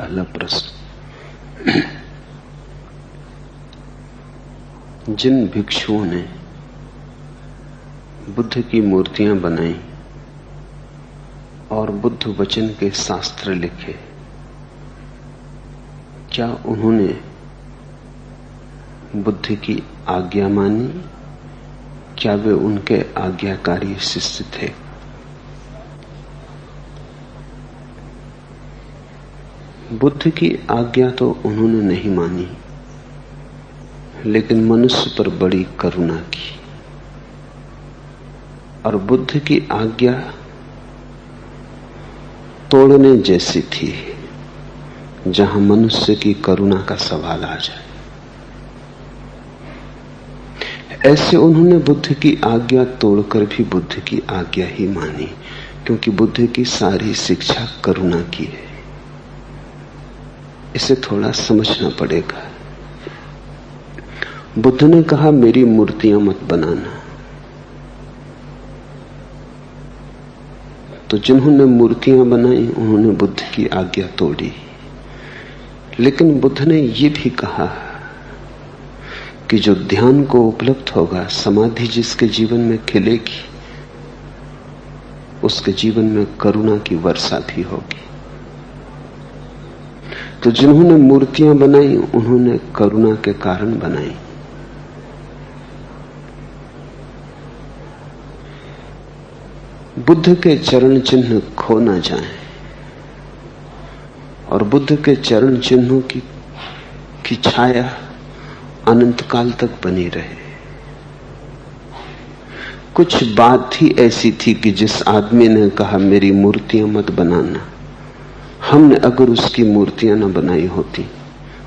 पहला प्रश्न, जिन भिक्षुओं ने बुद्ध की मूर्तियां बनाई और बुद्ध वचन के शास्त्र लिखे, क्या उन्होंने बुद्ध की आज्ञा मानी? क्या वे उनके आज्ञाकारी शिष्य थे? बुद्ध की आज्ञा तो उन्होंने नहीं मानी, लेकिन मनुष्य पर बड़ी करुणा की। और बुद्ध की आज्ञा तोड़ने जैसी थी, जहां मनुष्य की करुणा का सवाल आ जाए। ऐसे उन्होंने बुद्ध की आज्ञा तोड़कर भी बुद्ध की आज्ञा ही मानी, क्योंकि बुद्ध की सारी शिक्षा करुणा की है। इसे थोड़ा समझना पड़ेगा। बुद्ध ने कहा, मेरी मूर्तियां मत बनाना। तो जिन्होंने मूर्तियां बनाई उन्होंने बुद्ध की आज्ञा तोड़ी। लेकिन बुद्ध ने यह भी कहा कि जो ध्यान को उपलब्ध होगा, समाधि जिसके जीवन में खिलेगी, उसके जीवन में करुणा की वर्षा भी होगी। तो जिन्होंने मूर्तियां बनाई उन्होंने करुणा के कारण बनाई। बुद्ध के चरण चिन्ह खो ना जाएं और बुद्ध के चरण चिन्हों की छाया अनंत काल तक बनी रहे। कुछ बात ही ऐसी थी कि जिस आदमी ने कहा मेरी मूर्तियां मत बनाना, हमने अगर उसकी मूर्तियां न बनाई होती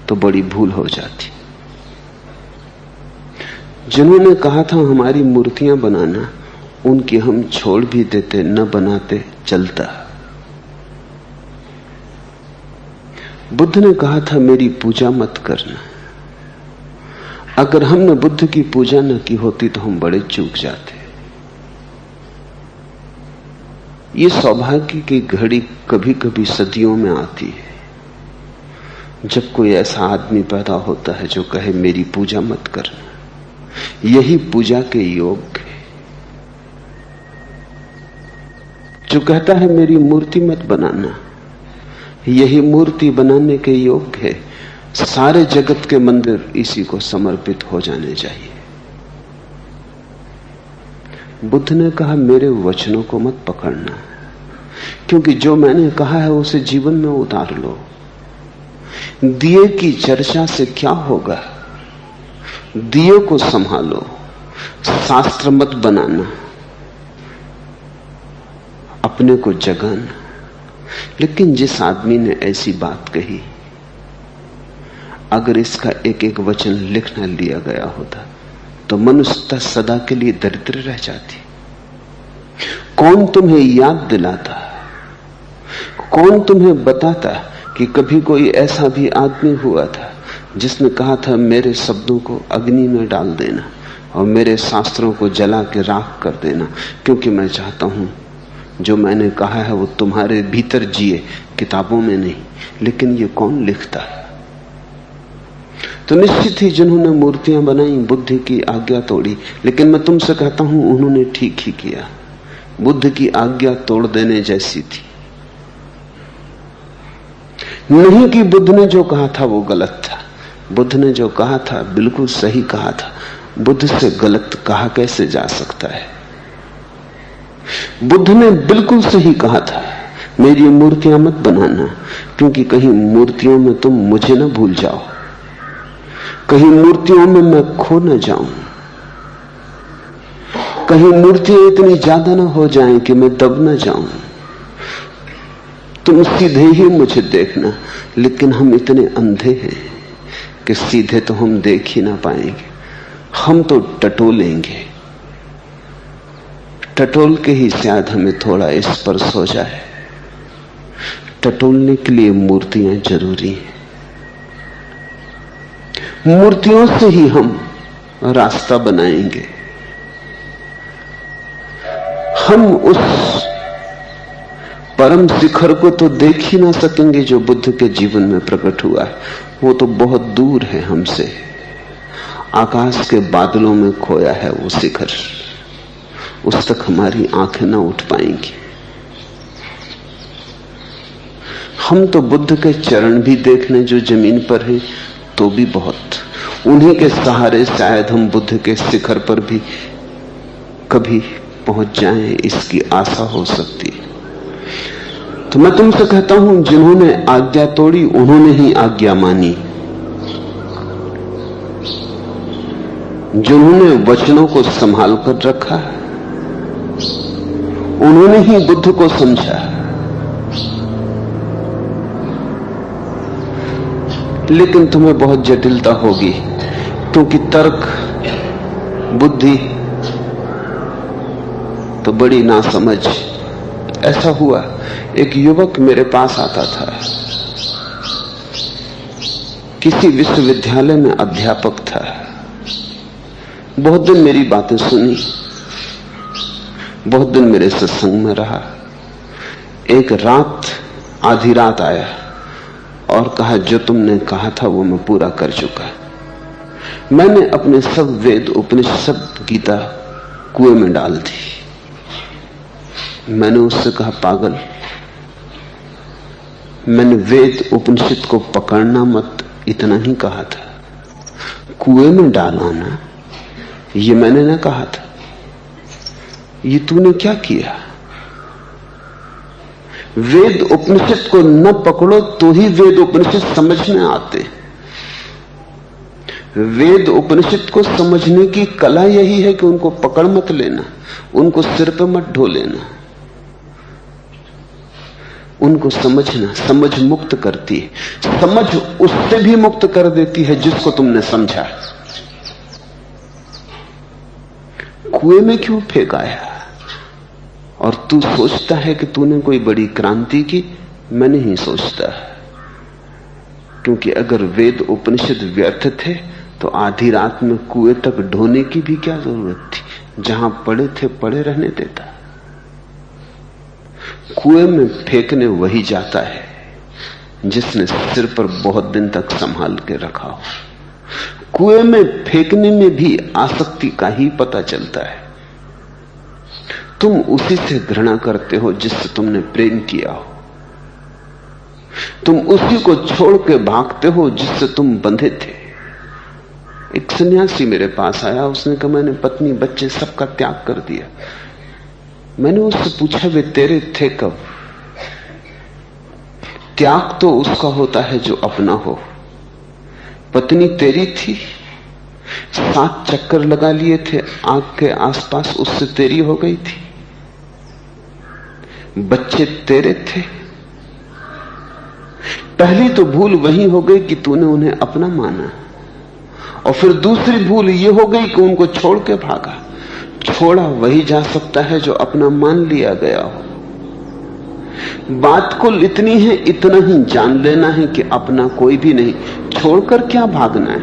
तो बड़ी भूल हो जाती। जिन्होंने कहा था हमारी मूर्तियां बनाना, उनकी हम छोड़ भी देते, न बनाते, चलता। बुद्ध ने कहा था मेरी पूजा मत करना। अगर हमने बुद्ध की पूजा न की होती तो हम बड़े चूक जाते। ये सौभाग्य की घड़ी कभी कभी सदियों में आती है, जब कोई ऐसा आदमी पैदा होता है जो कहे मेरी पूजा मत करना। यही पूजा के योग है। जो कहता है मेरी मूर्ति मत बनाना, यही मूर्ति बनाने के योग है। सारे जगत के मंदिर इसी को समर्पित हो जाने चाहिए। बुद्ध ने कहा मेरे वचनों को मत पकड़ना, क्योंकि जो मैंने कहा है उसे जीवन में उतार लो। दिए की चर्चा से क्या होगा? दिए को संभालो, शास्त्र मत बनाना, अपने को जगाना। लेकिन जिस आदमी ने ऐसी बात कही, अगर इसका एक एक वचन लिख न लिया गया होता तो मनुष्यता सदा के लिए दरिद्र रह जाती। कौन तुम्हें याद दिलाता, कौन तुम्हें बताता कि कभी कोई ऐसा भी आदमी हुआ था जिसने कहा था मेरे शब्दों को अग्नि में डाल देना और मेरे शास्त्रों को जला के राख कर देना, क्योंकि मैं चाहता हूं जो मैंने कहा है वो तुम्हारे भीतर जिए, किताबों में नहीं। लेकिन ये कौन लिखता है? तो निश्चित ही जिन्होंने मूर्तियां बनाई बुद्ध की आज्ञा तोड़ी। लेकिन मैं तुमसे कहता हूं उन्होंने ठीक ही किया। बुद्ध की आज्ञा तोड़ देने जैसी थी। नहीं कि बुद्ध ने जो कहा था वो गलत था। बुद्ध ने जो कहा था बिल्कुल सही कहा था। बुद्ध से गलत कहा कैसे जा सकता है? बुद्ध ने बिल्कुल सही कहा था, मेरी मूर्तियां मत बनाना, क्योंकि कहीं मूर्तियों में तुम मुझे न भूल जाओ, कहीं मूर्तियों में मैं खो न जाऊं, कहीं मूर्तियां इतनी ज्यादा न हो जाएं कि मैं दब न जाऊं। तुम सीधे ही मुझे देखना, लेकिन हम इतने अंधे हैं कि सीधे तो हम देख ही ना पाएंगे। हम तो टटोलेंगे, टटोल के ही शायद हमें थोड़ा स्पर्श हो जाए। टटोलने के लिए मूर्तियां जरूरी हैं। मूर्तियों से ही हम रास्ता बनाएंगे। हम उस परम शिखर को तो देख ही ना सकेंगे जो बुद्ध के जीवन में प्रकट हुआ है। वो तो बहुत दूर है हमसे, आकाश के बादलों में खोया है वो शिखर। उस तक हमारी आंखें ना उठ पाएंगी। हम तो बुद्ध के चरण भी देख लें जो जमीन पर है तो भी बहुत। उन्हीं के सहारे शायद हम बुद्ध के शिखर पर भी कभी पहुंच जाएं, इसकी आशा हो सकती है। तो मैं तुमसे कहता हूं, जिन्होंने आज्ञा तोड़ी उन्होंने ही आज्ञा मानी। जिन्होंने वचनों को संभाल कर रखा उन्होंने ही बुद्ध को समझा। लेकिन तुम्हें बहुत जटिलता होगी, क्योंकि तर्क बुद्धि तो बड़ी नासमझ। ऐसा हुआ, एक युवक मेरे पास आता था, किसी विश्वविद्यालय में अध्यापक था। बहुत दिन मेरी बातें सुनी, बहुत दिन मेरे सत्संग में रहा। एक रात, आधी रात आया और कहा, जो तुमने कहा था वो मैं पूरा कर चुका। मैंने अपने सब वेद उपनिषद गीता कुएं में डाल दी। मैंने उससे कहा, पागल, मैंने वेद उपनिषद को पकड़ना मत इतना ही कहा था, कुएं में डालाना ये मैंने ना कहा था। ये तूने क्या किया? वेद उपनिषद को न पकड़ो तो ही वेद उपनिषद समझ में आते। वेद उपनिषद को समझने की कला यही है कि उनको पकड़ मत लेना, उनको सिर पे मत ढो लेना, उनको समझना। समझ मुक्त करती है, समझ उससे भी मुक्त कर देती है जिसको तुमने समझा। कुएं में क्यों फेंकाया? और तू सोचता है कि तूने कोई बड़ी क्रांति की। मैं नहीं सोचता, क्योंकि अगर वेद उपनिषद व्यर्थ थे तो आधी रात में कुएं तक ढोने की भी क्या जरूरत थी? जहां पड़े थे पड़े रहने देता। कुएं में फेंकने वही जाता है जिसने सिर पर बहुत दिन तक संभाल के रखा हो। कुएं में फेंकने में भी आसक्ति का ही पता चलता है। तुम उसी से घृणा करते हो जिससे तुमने प्रेम किया हो। तुम उसी को छोड़ के भागते हो जिससे तुम बंधे थे। एक सन्यासी मेरे पास आया, उसने कहा, मैंने पत्नी बच्चे सबका त्याग कर दिया। मैंने उससे पूछा, वे तेरे थे कब? त्याग तो उसका होता है जो अपना हो। पत्नी तेरी थी, 7 चक्कर लगा लिए थे आंख के आसपास, उससे तेरी हो गई थी। बच्चे तेरे थे। पहली तो भूल वही हो गई कि तूने उन्हें अपना माना, और फिर दूसरी भूल ये हो गई कि उनको छोड़ के भागा। छोड़ा वही जा सकता है जो अपना मान लिया गया हो। बात कुल इतनी है, इतना ही जान लेना है कि अपना कोई भी नहीं। छोड़कर क्या भागना है?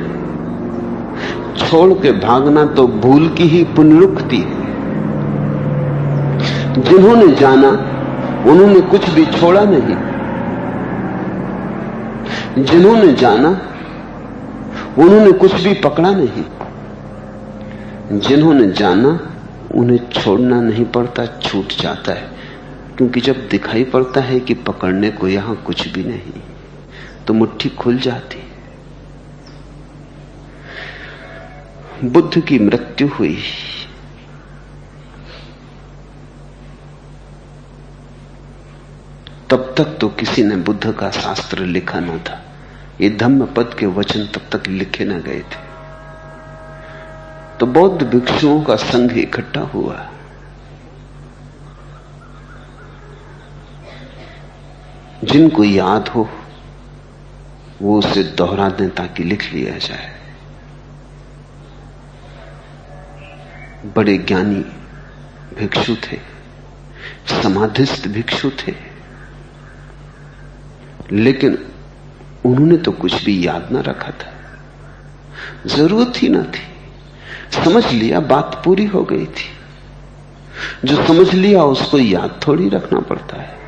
छोड़ के भागना तो भूल की ही पुनरुक्ति है। जिन्होंने जाना उन्होंने कुछ भी छोड़ा नहीं। जिन्होंने जाना उन्होंने कुछ भी पकड़ा नहीं। जिन्होंने जाना उन्हें छोड़ना नहीं पड़ता, छूट जाता है। क्योंकि जब दिखाई पड़ता है कि पकड़ने को यहां कुछ भी नहीं, तो मुट्ठी खुल जाती। बुद्ध की मृत्यु हुई, तब तक तो किसी ने बुद्ध का शास्त्र लिखा न था। ये धम्म पद के वचन तब तक लिखे न गए थे। तो बौद्ध भिक्षुओं का संघ इकट्ठा हुआ। जिनको याद हो वो उसे दोहरा दें ताकि लिख लिया जाए। बड़े ज्ञानी भिक्षु थे, समाधिस्थ भिक्षु थे, लेकिन उन्होंने तो कुछ भी याद ना रखा था। जरूरत ही ना थी। समझ लिया, बात पूरी हो गई थी। जो समझ लिया उसको याद थोड़ी रखना पड़ता है।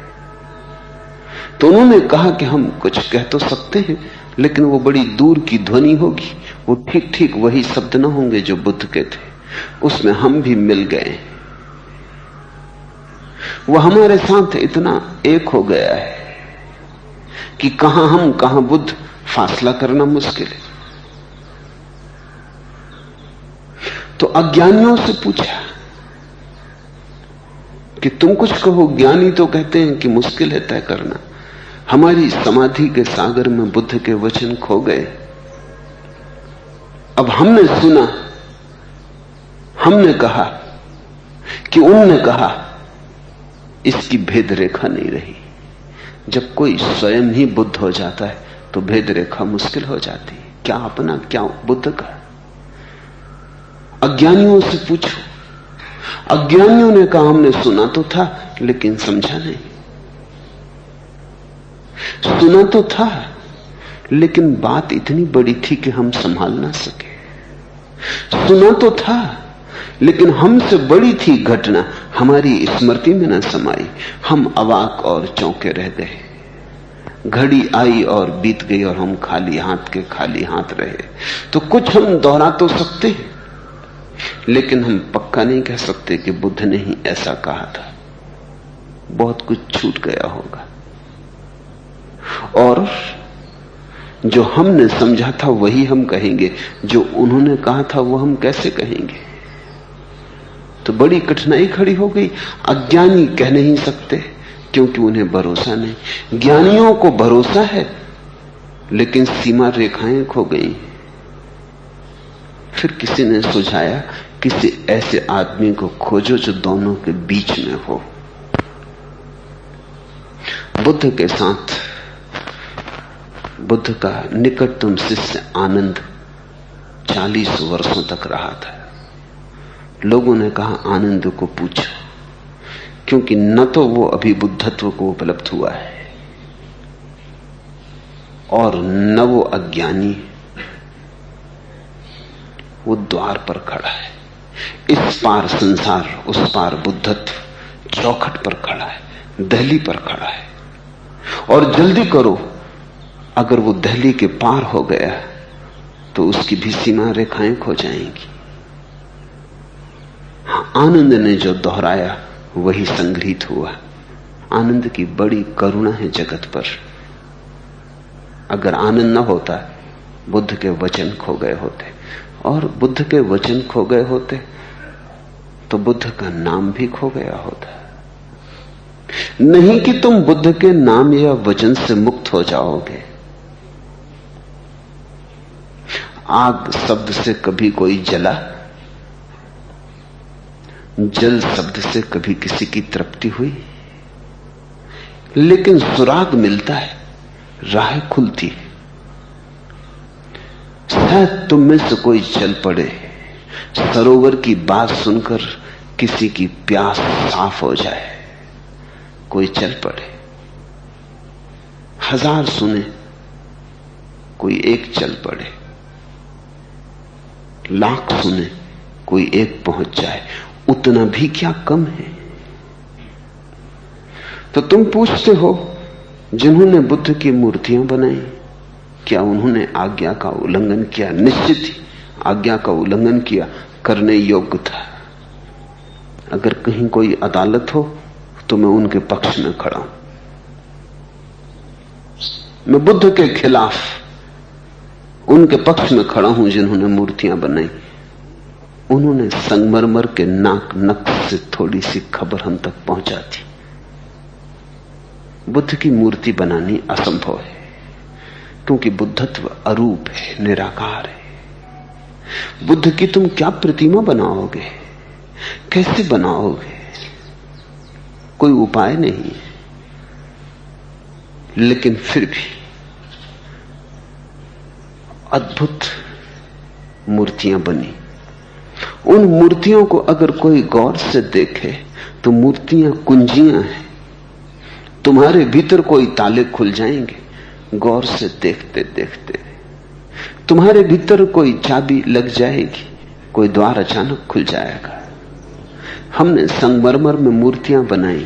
तो उन्होंने कहा कि हम कुछ कह तो सकते हैं, लेकिन वो बड़ी दूर की ध्वनि होगी, वो ठीक ठीक वही शब्द न होंगे जो बुद्ध के थे। उसमें हम भी मिल गए, वो हमारे साथ इतना एक हो गया है कि कहां हम कहां बुद्ध फासला करना मुश्किल है। तो अज्ञानियों से पूछा कि तुम कुछ कहो। ज्ञानी तो कहते हैं कि मुश्किल है तय करना। हमारी समाधि के सागर में बुद्ध के वचन खो गए। अब हमने सुना, हमने कहा कि उनने कहा, इसकी भेद रेखा नहीं रही। जब कोई स्वयं ही बुद्ध हो जाता है तो भेद रेखा मुश्किल हो जाती है। क्या अपना क्या बुद्ध का। अज्ञानियों से पूछो। अज्ञानियों ने कहा हमने सुना तो था लेकिन समझा नहीं। सुना तो था लेकिन बात इतनी बड़ी थी कि हम संभाल ना सके। सुना तो था लेकिन हमसे बड़ी थी घटना, हमारी स्मृति में न समाई। हम अवाक और चौंके रह गए। घड़ी आई और बीत गई और हम खाली हाथ के खाली हाथ रहे। तो कुछ हम दोहरा तो सकते हैं, लेकिन हम पक्का नहीं कह सकते कि बुद्ध ने ही ऐसा कहा था। बहुत कुछ छूट गया होगा, और जो हमने समझा था वही हम कहेंगे, जो उन्होंने कहा था वो हम कैसे कहेंगे। तो बड़ी कठिनाई खड़ी हो गई। अज्ञानी कह नहीं सकते क्योंकि उन्हें भरोसा नहीं। ज्ञानियों को भरोसा है लेकिन सीमा रेखाएं खो गई। फिर किसी ने सुझाया, किसी ऐसे आदमी को खोजो जो दोनों के बीच में हो। बुद्ध के साथ बुद्ध का निकटतम शिष्य आनंद 40 वर्षों तक रहा था। लोगों ने कहा आनंद को पूछो, क्योंकि न तो वो अभी बुद्धत्व को उपलब्ध हुआ है और न वो अज्ञानी, वो द्वार पर खड़ा है। इस पार संसार, उस पार बुद्धत्व, चौखट पर खड़ा है, दहली पर खड़ा है। और जल्दी करो, अगर वो दहली के पार हो गया तो उसकी भी सीमा रेखाएं खो जाएंगी। आनंद ने जो दोहराया वही संग्रहित हुआ। आनंद की बड़ी करुणा है जगत पर। अगर आनंद न होता, बुद्ध के वचन खो गए होते, और बुद्ध के वचन खो गए होते तो बुद्ध का नाम भी खो गया होता। नहीं कि तुम बुद्ध के नाम या वचन से मुक्त हो जाओगे। आग शब्द से कभी कोई जला, जल शब्द से कभी किसी की तृप्ति हुई, लेकिन सुराग मिलता है, राह खुलती है। शायद तुम में से कोई चल पड़े, सरोवर की बात सुनकर किसी की प्यास साफ हो जाए। कोई चल पड़े, 1000 सुने, कोई एक चल पड़े, लाख सुने, कोई एक पहुंच जाए। उतना भी क्या कम है। तो तुम पूछते हो, जिन्होंने बुद्ध की मूर्तियां बनाई, क्या उन्होंने आज्ञा का उल्लंघन किया? निश्चित ही आज्ञा का उल्लंघन किया, करने योग्य था। अगर कहीं कोई अदालत हो तो मैं उनके पक्ष में खड़ा हूं। मैं बुद्ध के खिलाफ उनके पक्ष में खड़ा हूं जिन्होंने मूर्तियां बनाई। उन्होंने संगमरमर के नाक नक्श से थोड़ी सी खबर हम तक पहुंचा दी। बुद्ध की मूर्ति बनानी असंभव है, क्योंकि बुद्धत्व अरूप है, निराकार है। बुद्ध की तुम क्या प्रतिमा बनाओगे, कैसे बनाओगे? कोई उपाय नहीं है। लेकिन फिर भी अद्भुत मूर्तियां बनी। उन मूर्तियों को अगर कोई गौर से देखे तो मूर्तियां कुंजियां हैं। तुम्हारे भीतर कोई ताले खुल जाएंगे गौर से देखते देखते। तुम्हारे भीतर कोई चाबी लग जाएगी, कोई द्वार अचानक खुल जाएगा। हमने संगमरमर में मूर्तियां बनाई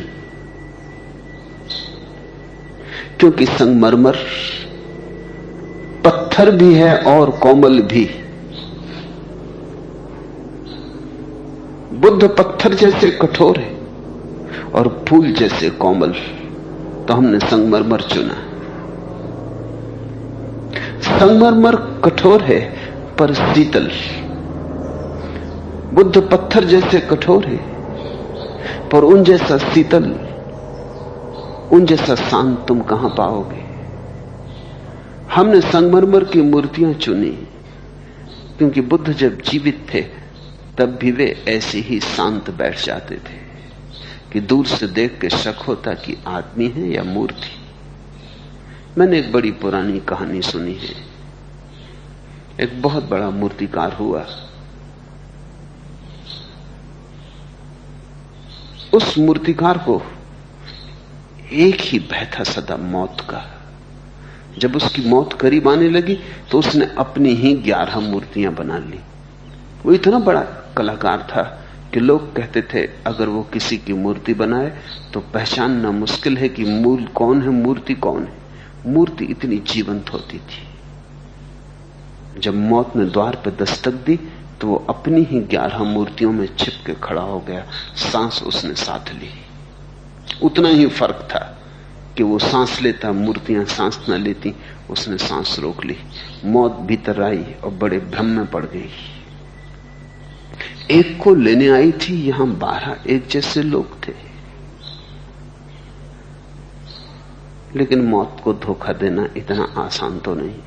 क्योंकि संगमरमर पत्थर भी है और कोमल भी। बुद्ध पत्थर जैसे कठोर है और फूल जैसे कोमल, तो हमने संगमरमर चुना। संगमरमर कठोर है पर शीतल, बुद्ध पत्थर जैसे कठोर है पर उन जैसा शीतल, उन जैसा शांत तुम कहां पाओगे। हमने संगमरमर की मूर्तियां चुनी क्योंकि बुद्ध जब जीवित थे तब भी वे ऐसे ही शांत बैठ जाते थे कि दूर से देख के शक होता कि आदमी है या मूर्ति। मैंने एक बड़ी पुरानी कहानी सुनी है। एक बहुत बड़ा मूर्तिकार हुआ, उस मूर्तिकार को एक ही भय था सदा, मौत का। जब उसकी मौत करीब आने लगी तो उसने अपनी ही 11 मूर्तियां बना ली। वो इतना बड़ा कलाकार था कि लोग कहते थे अगर वो किसी की मूर्ति बनाए तो पहचानना मुश्किल है कि मूल कौन है, मूर्ति कौन है। मूर्ति इतनी जीवंत होती थी। जब मौत ने द्वार पर दस्तक दी तो वो अपनी ही 11 मूर्तियों में छिप के खड़ा हो गया। सांस उसने साथ ली। उतना ही फर्क था कि वो सांस लेता, मूर्तियां सांस न लेती। उसने सांस रोक ली। मौत भीतर आई और बड़े भ्रम में पड़ गई। एक को लेने आई थी, यहां 12 एक जैसे लोग थे। लेकिन मौत को धोखा देना इतना आसान तो नहीं।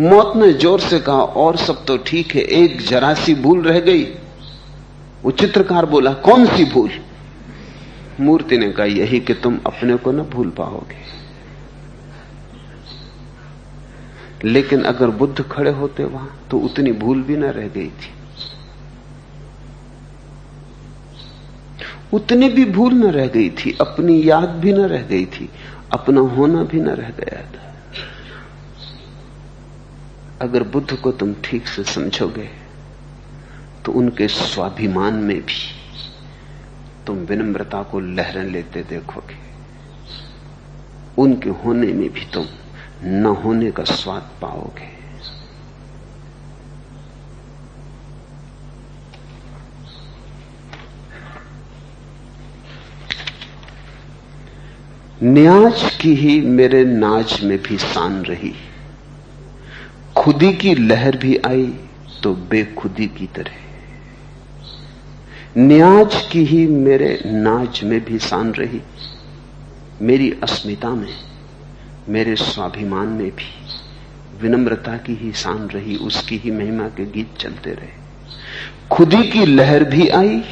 मौत ने जोर से कहा और सब तो ठीक है, एक जरा सी भूल रह गई। वो चित्रकार बोला कौन सी भूल? मूर्ति ने कहा यही कि तुम अपने को न भूल पाओगे। लेकिन अगर बुद्ध खड़े होते वहां तो उतनी भूल भी न रह गई थी। उतनी भी भूल न रह गई थी, अपनी याद भी न रह गई थी, अपना होना भी न रह गया था। अगर बुद्ध को तुम ठीक से समझोगे तो उनके स्वाभिमान में भी तुम विनम्रता को लहरें लेते देखोगे। उनके होने में भी तुम न होने का स्वाद पाओगे। न्याज की ही मेरे नाज में भी शान रही, खुदी की लहर भी आई तो बेखुदी की तरह। न्याज की ही मेरे नाज में भी शान रही, मेरी अस्मिता में, मेरे स्वाभिमान में भी विनम्रता की ही शान रही। उसकी ही महिमा के गीत चलते रहे। खुदी की लहर भी आई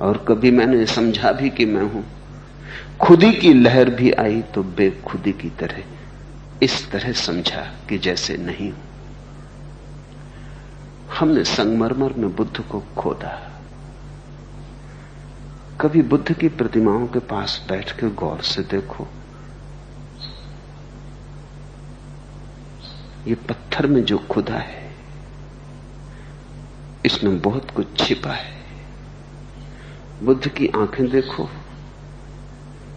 और कभी मैंने समझा भी कि मैं हूं। खुदी की लहर भी आई तो बेखुदी की तरह, इस तरह समझा कि जैसे नहीं हूं। हमने संगमरमर में बुद्ध को खोदा। कभी बुद्ध की प्रतिमाओं के पास बैठ के गौर से देखो, ये पत्थर में जो खुदा है इसमें बहुत कुछ छिपा है। बुद्ध की आंखें देखो,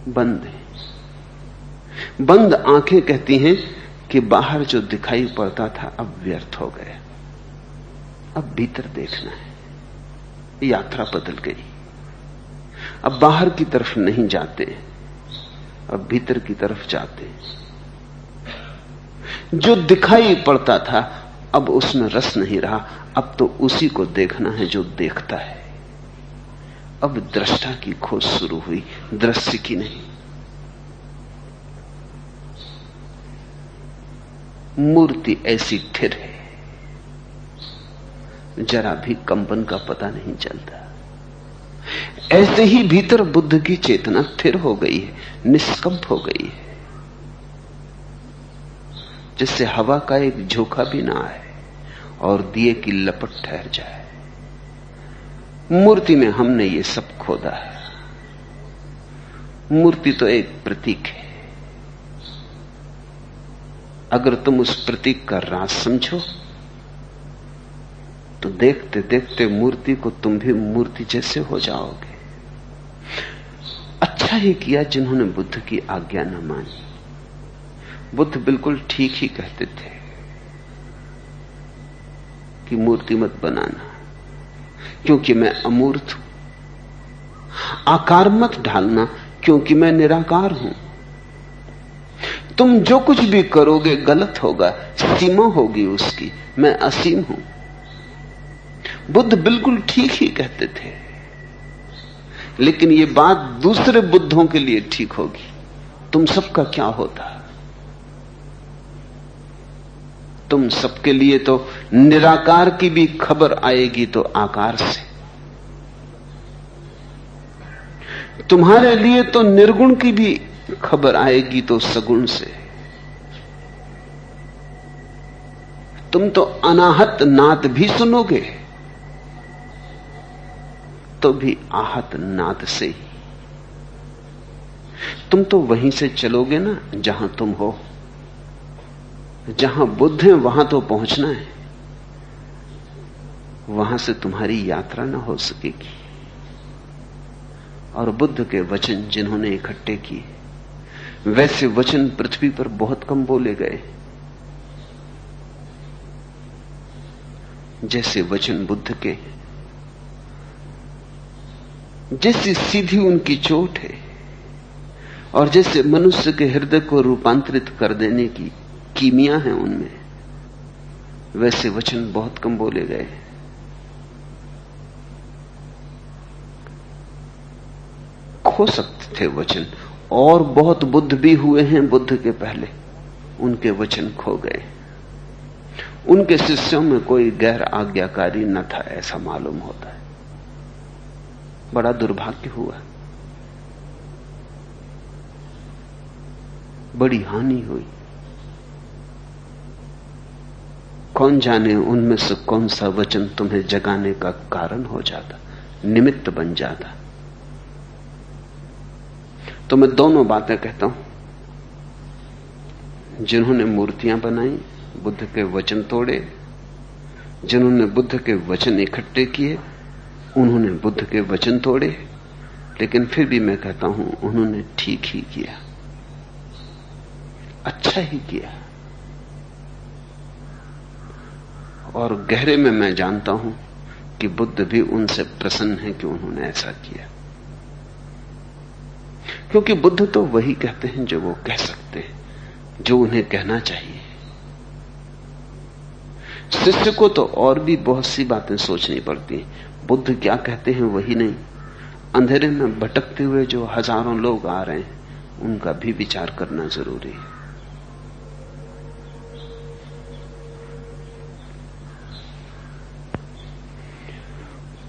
बंद है। बंद आंखें कहती हैं कि बाहर जो दिखाई पड़ता था अब व्यर्थ हो गया, अब भीतर देखना है। यात्रा बदल गई, अब बाहर की तरफ नहीं जाते, अब भीतर की तरफ जाते। जो दिखाई पड़ता था अब उसमें रस नहीं रहा, अब तो उसी को देखना है जो देखता है। अब दृष्टा की खोज शुरू हुई, दृश्य की नहीं। मूर्ति ऐसी थिर है, जरा भी कंपन का पता नहीं चलता। ऐसे ही भीतर बुद्ध की चेतना थिर हो गई है, निष्कंप हो गई है, जिससे हवा का एक झोंका भी ना आए और दिए की लपट ठहर जाए। मूर्ति में हमने ये सब खोदा है। मूर्ति तो एक प्रतीक है। अगर तुम उस प्रतीक का राज समझो तो देखते देखते मूर्ति को तुम भी मूर्ति जैसे हो जाओगे। अच्छा अच्छा ही किया जिन्होंने बुद्ध की आज्ञा न मानी। बुद्ध बिल्कुल ठीक ही कहते थे कि मूर्ति मत बनाना, क्योंकि मैं अमूर्त हूं। आकार मत ढालना, क्योंकि मैं निराकार हूं। तुम जो कुछ भी करोगे गलत होगा, सीमा होगी उसकी, मैं असीम हूं। बुद्ध बिल्कुल ठीक ही कहते थे, लेकिन यह बात दूसरे बुद्धों के लिए ठीक होगी। तुम सबका क्या होता? तुम सबके लिए तो निराकार की भी खबर आएगी तो आकार से, तुम्हारे लिए तो निर्गुण की भी खबर आएगी तो सगुण से। तुम तो अनाहत नाद भी सुनोगे तो भी आहत नाद से ही। तुम तो वहीं से चलोगे ना जहां तुम हो। जहां बुद्ध है वहां तो पहुंचना है, वहां से तुम्हारी यात्रा ना हो सकेगी। और बुद्ध के वचन जिन्होंने इकट्ठे किए, वैसे वचन पृथ्वी पर बहुत कम बोले गए जैसे वचन बुद्ध के। जैसी सीधी उनकी चोट है और जैसे मनुष्य के हृदय को रूपांतरित कर देने की कीमिया है उनमें, वैसे वचन बहुत कम बोले गए। खो सकते थे वचन, और बहुत बुद्ध भी हुए हैं बुद्ध के पहले, उनके वचन खो गए। उनके शिष्यों में कोई गैर आज्ञाकारी न था, ऐसा मालूम होता है। बड़ा दुर्भाग्य हुआ, बड़ी हानि हुई। कौन जाने उनमें से कौन सा वचन तुम्हें जगाने का कारण हो जाता, निमित्त बन जाता। तो मैं दोनों बातें कहता हूं। जिन्होंने मूर्तियां बनाई, बुद्ध के वचन तोड़े, जिन्होंने बुद्ध के वचन इकट्ठे किए, उन्होंने बुद्ध के वचन तोड़े, लेकिन फिर भी मैं कहता हूं उन्होंने ठीक ही किया, अच्छा ही किया। और गहरे में मैं जानता हूं कि बुद्ध भी उनसे प्रसन्न है कि उन्होंने ऐसा किया, क्योंकि बुद्ध तो वही कहते हैं जो वो कह सकते हैं, जो उन्हें कहना चाहिए। शिष्य को तो और भी बहुत सी बातें सोचनी पड़ती हैं। बुद्ध क्या कहते हैं वही नहीं, अंधेरे में भटकते हुए जो हजारों लोग आ रहे हैं उनका भी विचार करना जरूरी है।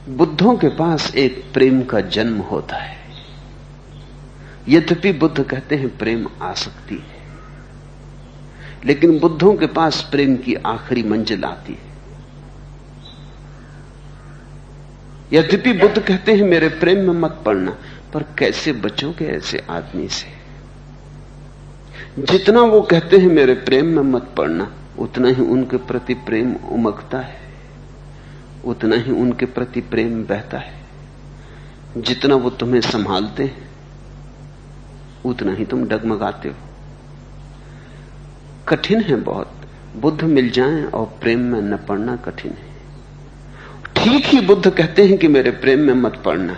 बुद्धों के पास एक प्रेम का जन्म होता है। यद्यपि बुद्ध कहते हैं प्रेम आसक्ति है, लेकिन बुद्धों के पास प्रेम की आखिरी मंजिल आती है। यद्यपि बुद्ध कहते हैं मेरे प्रेम में मत पड़ना, पर कैसे बचोगे ऐसे आदमी से? जितना वो कहते हैं मेरे प्रेम में मत पड़ना, उतना ही उनके प्रति प्रेम उमगता है, उतना ही उनके प्रति प्रेम बहता है। जितना वो तुम्हें संभालते हैं उतना ही तुम डगमगाते हो। कठिन है बहुत, बुद्ध मिल जाएं और प्रेम में न पड़ना कठिन है। ठीक ही बुद्ध कहते हैं कि मेरे प्रेम में मत पड़ना,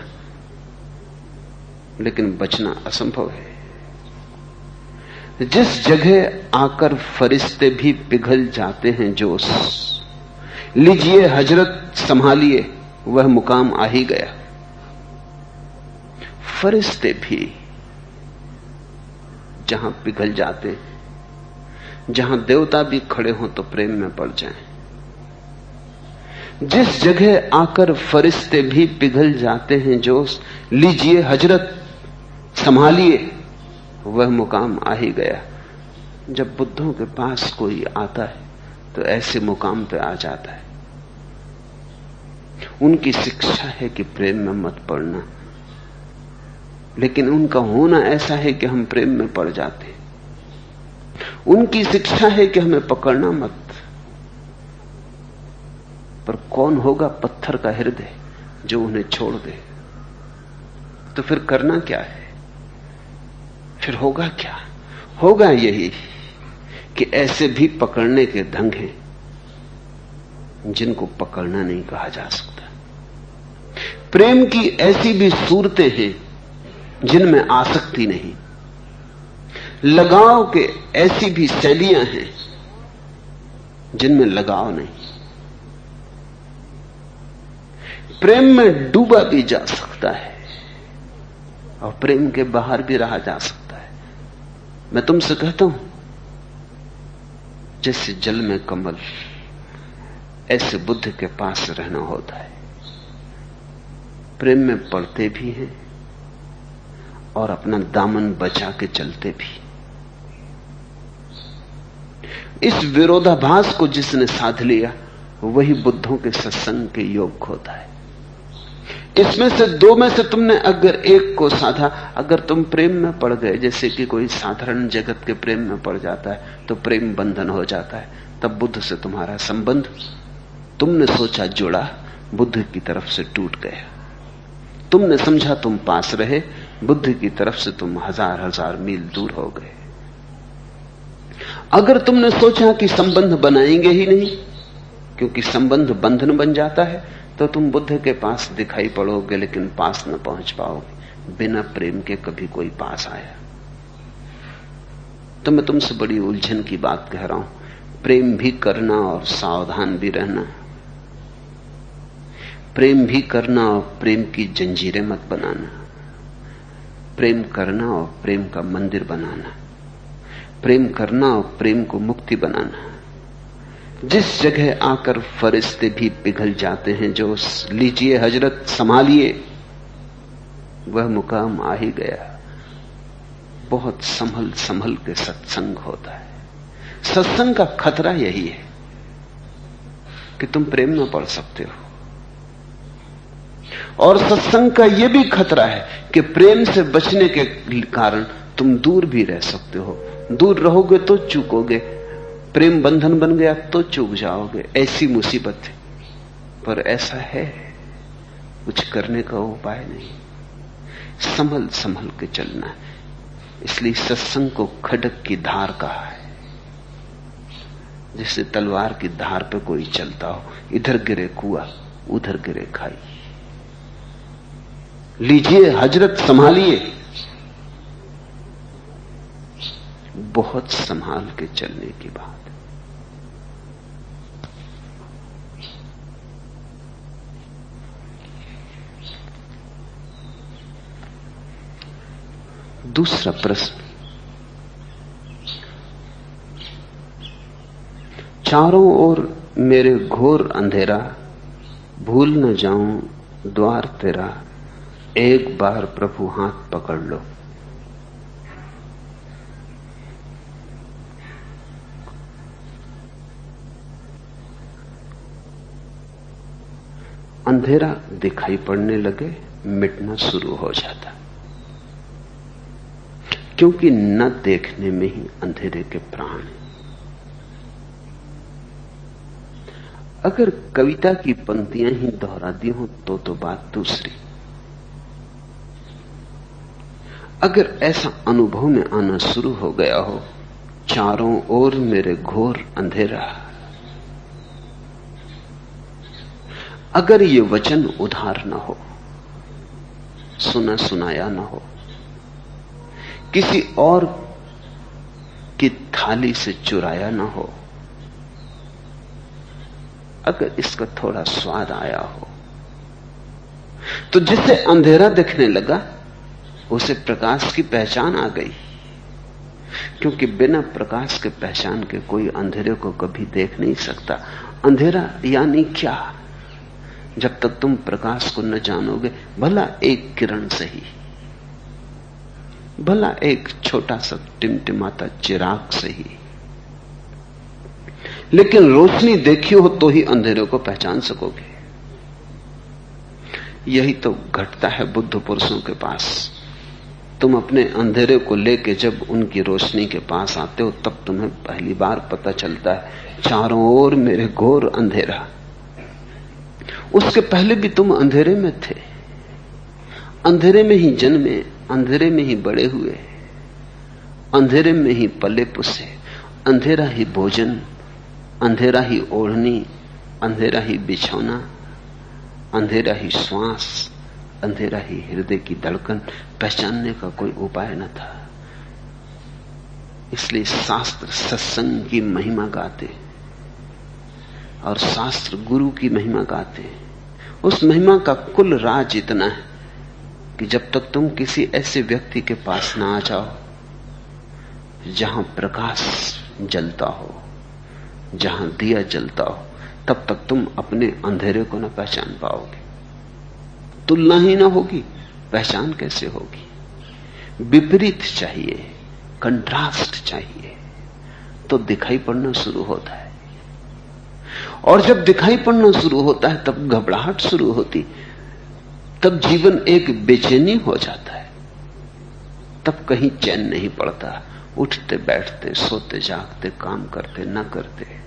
लेकिन बचना असंभव है। जिस जगह आकर फरिश्ते भी पिघल जाते हैं जोश, लीजिए हजरत संभालिए, वह मुकाम आ ही गया। फरिश्ते भी जहां पिघल जाते, जहां देवता भी खड़े हों तो प्रेम में पड़ जाएं। जिस जगह आकर फरिश्ते भी पिघल जाते हैं जोश, लीजिए हजरत संभालिए, वह मुकाम आ ही गया। जब बुद्धों के पास कोई आता है तो ऐसे मुकाम पे आ जाता है। उनकी शिक्षा है कि प्रेम में मत पड़ना, लेकिन उनका होना ऐसा है कि हम प्रेम में पड़ जाते। उनकी शिक्षा है कि हमें पकड़ना मत, पर कौन होगा पत्थर का हृदय जो उन्हें छोड़ दे? तो फिर करना क्या है? फिर होगा क्या? होगा यही कि ऐसे भी पकड़ने के ढंग हैं जिनको पकड़ना नहीं कहा जा सकता। प्रेम की ऐसी भी सूरतें हैं जिनमें आसक्ति नहीं। लगाव के ऐसी भी शैलियां हैं जिनमें लगाव नहीं। प्रेम में डूबा भी जा सकता है और प्रेम के बाहर भी रहा जा सकता है। मैं तुमसे कहता हूं, जैसे जल में कमल, ऐसे बुद्ध के पास रहना होता है। प्रेम में पड़ते भी हैं और अपना दामन बचा के चलते भी। इस विरोधाभास को जिसने साध लिया वही बुद्धों के सत्संग के योग होता है। इसमें से दो में से तुमने अगर एक को साधा, अगर तुम प्रेम में पड़ गए, जैसे कि कोई साधारण जगत के प्रेम में पड़ जाता है तो प्रेम बंधन हो जाता है। तब बुद्ध से तुम्हारा संबंध तुमने सोचा जुड़ा, बुद्ध की तरफ से टूट गया। तुमने समझा तुम पास रहे, बुद्ध की तरफ से तुम हजार हजार मील दूर हो गए। अगर तुमने सोचा कि संबंध बनाएंगे ही नहीं, क्योंकि संबंध बंधन बन जाता है, तो तुम बुद्ध के पास दिखाई पड़ोगे लेकिन पास न पहुंच पाओगे। बिना प्रेम के कभी कोई पास आया? तो मैं तुमसे बड़ी उलझन की बात कह रहा हूं। प्रेम भी करना और सावधान भी रहना। प्रेम भी करना और प्रेम की जंजीरें मत बनाना। प्रेम करना और प्रेम का मंदिर बनाना। प्रेम करना और प्रेम को मुक्ति बनाना। जिस जगह आकर फरिश्ते भी पिघल जाते हैं, जो लीजिए हजरत संभालिए, वह मुकाम आ ही गया। बहुत संभल संभल के सत्संग होता है। सत्संग का खतरा यही है कि तुम प्रेम में पड़ सकते हो, और सत्संग का यह भी खतरा है कि प्रेम से बचने के कारण तुम दूर भी रह सकते हो। दूर रहोगे तो चूकोगे, प्रेम बंधन बन गया तो चूक जाओगे। ऐसी मुसीबत है। पर ऐसा है, कुछ करने का उपाय नहीं। संभल संभल के चलना है। इसलिए सत्संग को खड्ग की धार कहा है। जैसे तलवार की धार पे कोई चलता हो, इधर गिरे कुआं, उधर गिरे खाई। लीजिए हजरत संभालिए, बहुत संभाल के चलने की बात। दूसरा प्रश्न, चारों ओर मेरे घोर अंधेरा, भूल न जाऊं द्वार तेरा, एक बार प्रभु हाथ पकड़ लो। अंधेरा दिखाई पड़ने लगे, मिटना शुरू हो जाता, क्योंकि न देखने में ही अंधेरे के प्राण हैं। अगर कविता की पंक्तियां ही दोहरा दी हो तो बात दूसरी। अगर ऐसा अनुभव में आना शुरू हो गया हो, चारों ओर मेरे घोर अंधेरा, अगर ये वचन उधार न हो, सुना सुनाया न हो, किसी और की थाली से चुराया न हो, अगर इसका थोड़ा स्वाद आया हो, तो जिसे अंधेरा दिखने लगा उसे प्रकाश की पहचान आ गई। क्योंकि बिना प्रकाश के पहचान के कोई अंधेरे को कभी देख नहीं सकता। अंधेरा यानी क्या? जब तक तुम प्रकाश को न जानोगे, भला एक किरण सही, भला एक छोटा सा टिमटिमाता चिराग सही, लेकिन रोशनी देखी हो तो ही अंधेरे को पहचान सकोगे। यही तो घटता है बुद्ध पुरुषों के पास। तुम अपने अंधेरे को लेके जब उनकी रोशनी के पास आते हो, तब तुम्हें पहली बार पता चलता है, चारों ओर मेरे घोर अंधेरा। उसके पहले भी तुम अंधेरे में थे, अंधेरे में ही जन्मे, अंधेरे में ही बड़े हुए, अंधेरे में ही पले पुसे, अंधेरा ही भोजन, अंधेरा ही ओढ़नी, अंधेरा ही बिछौना, अंधेरा ही श्वास, अंधेरा ही हृदय की धड़कन। पहचानने का कोई उपाय न था। इसलिए शास्त्र सत्संग की महिमा गाते और शास्त्र गुरु की महिमा गाते। उस महिमा का कुल राज इतना है कि जब तक तुम किसी ऐसे व्यक्ति के पास ना आ जाओ जहां प्रकाश जलता हो, जहां दिया जलता हो, तब तक तुम अपने अंधेरे को न पहचान पाओगे। तुलना ही ना होगी, पहचान कैसे होगी? विपरीत चाहिए, कंट्रास्ट चाहिए, तो दिखाई पड़ना शुरू होता है। और जब दिखाई पड़ना शुरू होता है तब घबराहट शुरू होती, तब जीवन एक बेचैनी हो जाता है, तब कहीं चैन नहीं पड़ता। उठते बैठते, सोते जागते, काम करते न करते,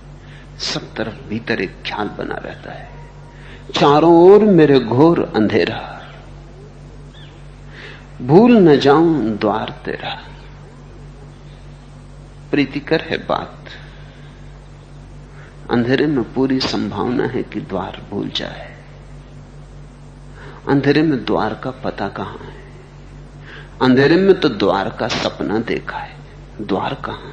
सब तरफ भीतर एक ख्याल बना रहता है, चारों ओर मेरे घोर अंधेरा, भूल न जाऊं द्वार तेरा। प्रीतिकर है बात। अंधेरे में पूरी संभावना है कि द्वार भूल जाए। अंधेरे में द्वार का पता कहां है? अंधेरे में तो द्वार का सपना देखा है, द्वार कहां?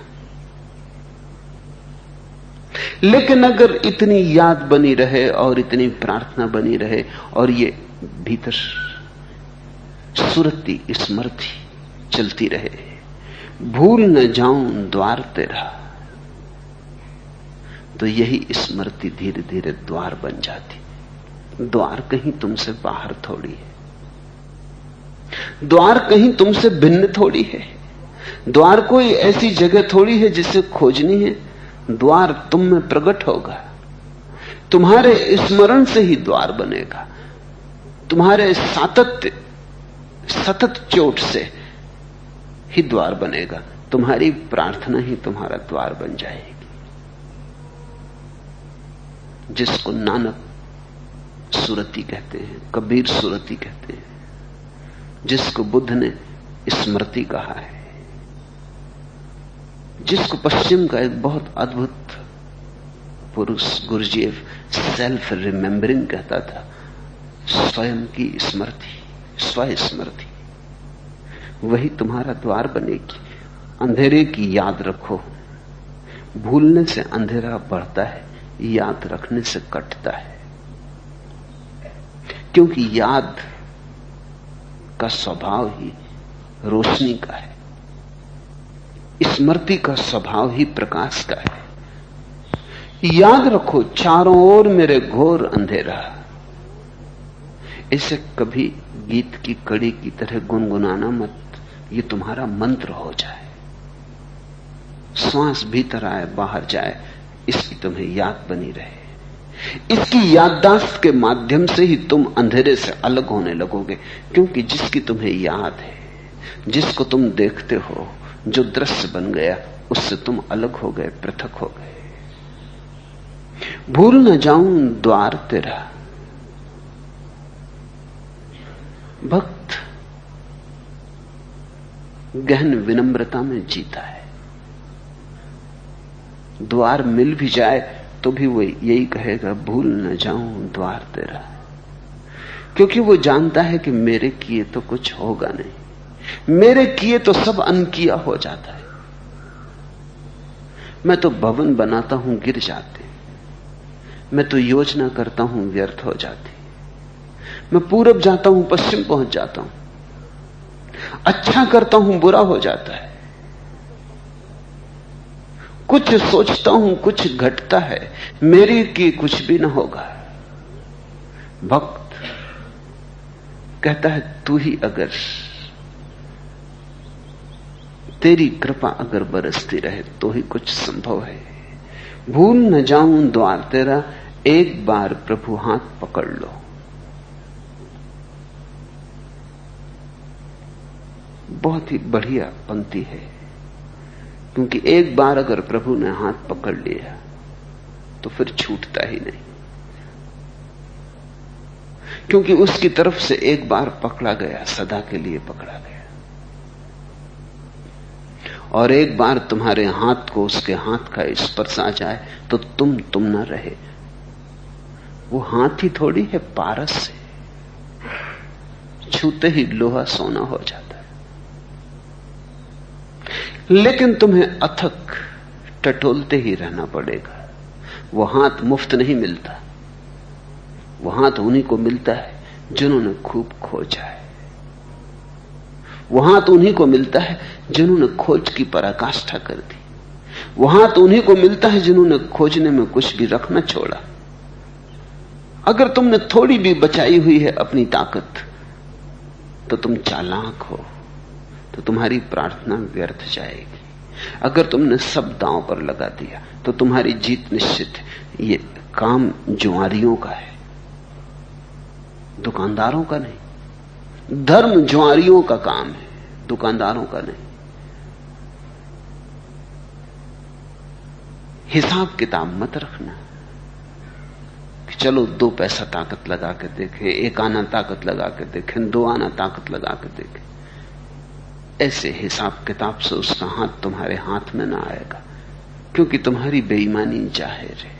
लेकिन अगर इतनी याद बनी रहे और इतनी प्रार्थना बनी रहे और ये भीतर सुरती स्मृति चलती रहे, भूल न जाऊं द्वार तेरा, तो यही स्मृति धीरे धीरे द्वार बन जाती। द्वार कहीं तुमसे बाहर थोड़ी है, द्वार कहीं तुमसे भिन्न थोड़ी है, द्वार कोई ऐसी जगह थोड़ी है जिसे खोजनी है। द्वार तुम में प्रकट होगा, तुम्हारे स्मरण से ही द्वार बनेगा, तुम्हारे सतत चोट से ही द्वार बनेगा, तुम्हारी प्रार्थना ही तुम्हारा द्वार बन जाएगी। जिसको नानक सुरती कहते हैं, कबीर सुरती कहते हैं, जिसको बुद्ध ने स्मृति कहा है, जिसको पश्चिम का एक बहुत अद्भुत पुरुष गुरुजीएफ सेल्फ रिमेंबरिंग कहता था, स्वयं की स्मृति, स्वस्मृति, वही तुम्हारा द्वार बनेगी। अंधेरे की याद रखो, भूलने से अंधेरा बढ़ता है, याद रखने से कटता है। क्योंकि याद का स्वभाव ही रोशनी का है, स्मृति का स्वभाव ही प्रकाश का है। याद रखो, चारों ओर मेरे घोर अंधेरा। इसे कभी गीत की कड़ी की तरह गुनगुनाना मत, ये तुम्हारा मंत्र हो जाए। श्वास भीतर आए बाहर जाए, इसकी तुम्हें याद बनी रहे। इसकी याददाश्त के माध्यम से ही तुम अंधेरे से अलग होने लगोगे। क्योंकि जिसकी तुम्हें याद है, जिसको तुम देखते हो, जो दृश्य बन गया, उससे तुम अलग हो गए, पृथक हो गए। भूल न जाऊं द्वार तेरा। भक्त गहन विनम्रता में जीता है। द्वार मिल भी जाए तो भी वो यही कहेगा, भूल न जाऊं द्वार तेरा। क्योंकि वो जानता है कि मेरे किए तो कुछ होगा नहीं, मेरे किए तो सब अनकिया हो जाता है। मैं तो भवन बनाता हूं, गिर जाते। मैं तो योजना करता हूं, व्यर्थ हो जाती। मैं पूरब जाता हूं, पश्चिम पहुंच जाता हूं। अच्छा करता हूं, बुरा हो जाता है। कुछ सोचता हूं, कुछ घटता है, मेरे की कुछ भी ना होगा। भक्त कहता है, तू ही अगर, तेरी कृपा अगर बरसती रहे तो ही कुछ संभव है। भूल न जाऊं द्वार तेरा, एक बार प्रभु हाथ पकड़ लो। बहुत ही बढ़िया पंक्ति है, क्योंकि एक बार अगर प्रभु ने हाथ पकड़ लिया तो फिर छूटता ही नहीं। क्योंकि उसकी तरफ से एक बार पकड़ा गया, सदा के लिए पकड़ा गया। और एक बार तुम्हारे हाथ को उसके हाथ का स्पर्श आ जाए तो तुम न रहे। वो हाथ ही थोड़ी है, पारस से छूते ही लोहा सोना हो जाता है। लेकिन तुम्हें अथक टटोलते ही रहना पड़ेगा। वो हाथ मुफ्त नहीं मिलता। वो हाथ उन्हीं को मिलता है जिन्होंने खूब खोजा है। वो हाथ उन्हीं को मिलता है जिन्होंने खोज की पराकाष्ठा कर दी। वो हाथ उन्हीं को मिलता है जिन्होंने खोजने में कुछ भी रखना छोड़ा। अगर तुमने थोड़ी भी बचाई हुई है अपनी ताकत, तो तुम चालाक हो, तो तुम्हारी प्रार्थना व्यर्थ जाएगी। अगर तुमने सब दांव पर लगा दिया तो तुम्हारी जीत निश्चित है। ये काम जुआरियों का है, दुकानदारों का नहीं। धर्म जुआरियों का काम है, दुकानदारों का नहीं। हिसाब किताब मत रखना कि चलो 2 पैसा ताकत लगा के देखें, 1 आना ताकत लगा के देखें, 2 आना ताकत लगा के देखें। ऐसे हिसाब किताब से उसका हाथ तुम्हारे हाथ में ना आएगा, क्योंकि तुम्हारी बेईमानी जाहिर है।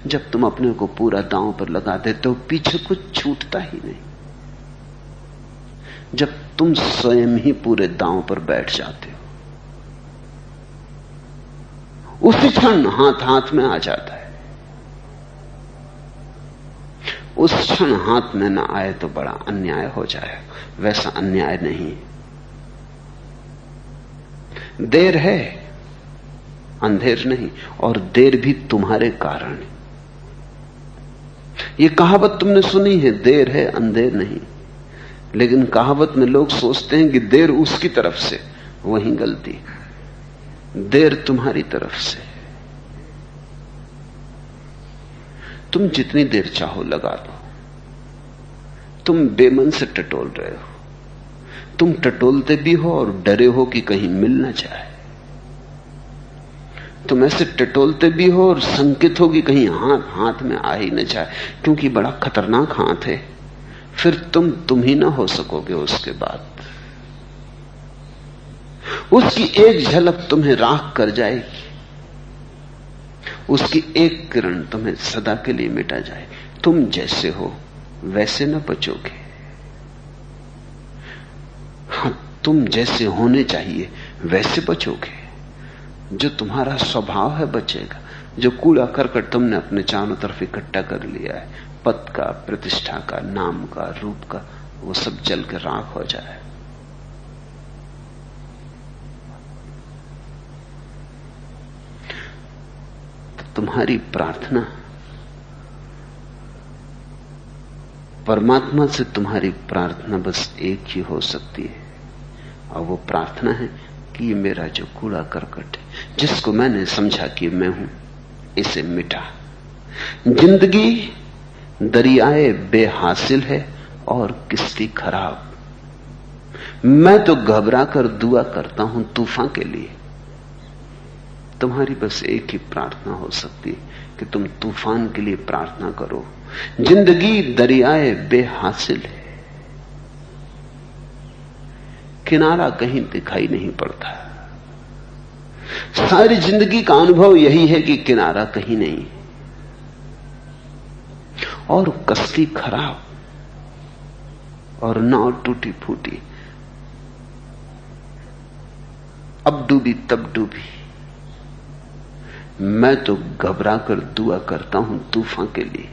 जब तुम अपने को पूरा दांव पर लगा देते हो, पीछे कुछ छूटता ही नहीं। जब तुम स्वयं ही पूरे दांव पर बैठ जाते हो, उसी क्षण हाथ हाथ में आ जाता है। उस क्षण हाथ में ना आए तो बड़ा अन्याय हो जाए। वैसा अन्याय नहीं। देर है, अंधेर नहीं, और देर भी तुम्हारे कारण है। ये कहावत तुमने सुनी है, देर है अंधेर नहीं। लेकिन कहावत में लोग सोचते हैं कि देर उसकी तरफ से, वहीं गलती। देर तुम्हारी तरफ से। तुम जितनी देर चाहो लगा दो। तुम बेमन से टटोल रहे हो। तुम टटोलते भी हो और डरे हो कि कहीं मिल ना जाए। तुम ऐसे टटोलते भी हो और संकित हो कि कहीं हाथ हाथ में आ ही न जाए, क्योंकि बड़ा खतरनाक हाथ है। फिर तुम ही ना हो सकोगे उसके बाद। उसकी एक झलक तुम्हें राख कर जाएगी। उसकी एक किरण तुम्हें सदा के लिए मिटा जाए। तुम जैसे हो वैसे न बचोगे। हाँ, तुम जैसे होने चाहिए वैसे बचोगे। जो तुम्हारा स्वभाव है बचेगा। जो कूड़ा करकट तुमने अपने चारों तरफ इकट्ठा कर लिया है, पद का, प्रतिष्ठा का, नाम का, रूप का, वो सब जल के राख हो जाए। तुम्हारी प्रार्थना परमात्मा से, तुम्हारी प्रार्थना बस एक ही हो सकती है, और वो प्रार्थना है कि ये मेरा जो कूड़ा करकट है, जिसको मैंने समझा कि मैं हूं, इसे मिटा। जिंदगी दरियाए बेहासिल है और किस्ती खराब। मैं तो घबरा कर दुआ करता हूं तूफान के लिए। तुम्हारी बस एक ही प्रार्थना हो सकती है कि तुम तूफान के लिए प्रार्थना करो। जिंदगी दरियाए बेहासिल है, किनारा कहीं दिखाई नहीं पड़ता। सारी जिंदगी का अनुभव यही है कि किनारा कहीं नहीं, और कश्ती खराब, और नाव टूटी फूटी, अब डूबी तब डूबी। मैं तो घबरा कर दुआ करता हूं तूफान के लिए।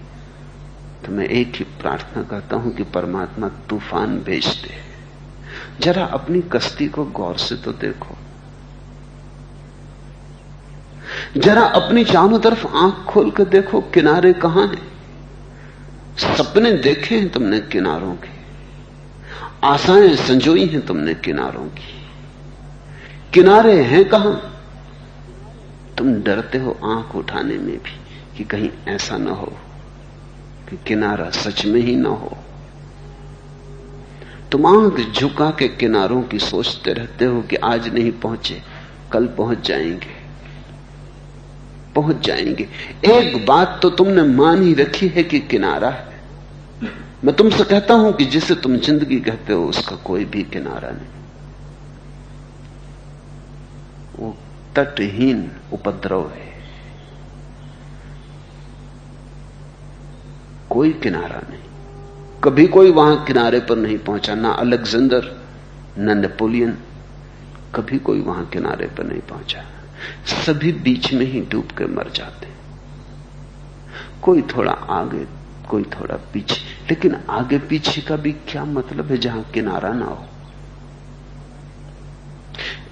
तो मैं एक ही प्रार्थना करता हूं कि परमात्मा तूफान भेज दे। जरा अपनी कश्ती को गौर से तो देखो। जरा अपनी चारों तरफ आंख खोल कर देखो, किनारे कहां हैं? सपने देखे हैं तुमने किनारों के, आशाएं संजोई हैं तुमने किनारों की। किनारे हैं कहां? तुम डरते हो आंख उठाने में भी कि कहीं ऐसा ना हो कि किनारा सच में ही ना हो। तुम आंख झुका के किनारों की सोचते रहते हो कि आज नहीं पहुंचे, कल पहुंच जाएंगे, पहुंच जाएंगे। एक बात तो तुमने मान ही रखी है कि किनारा है। मैं तुमसे कहता हूं कि जिसे तुम जिंदगी कहते हो उसका कोई भी किनारा नहीं। तटहीन उपद्रव है। कोई किनारा नहीं, कभी कोई वहां किनारे पर नहीं पहुंचा, ना अलेक्जेंडर ना नेपोलियन, कभी कोई वहां किनारे पर नहीं पहुंचा। सभी बीच में ही डूब के मर जाते, कोई थोड़ा आगे कोई थोड़ा पीछे। लेकिन आगे पीछे का भी क्या मतलब है जहां किनारा ना हो?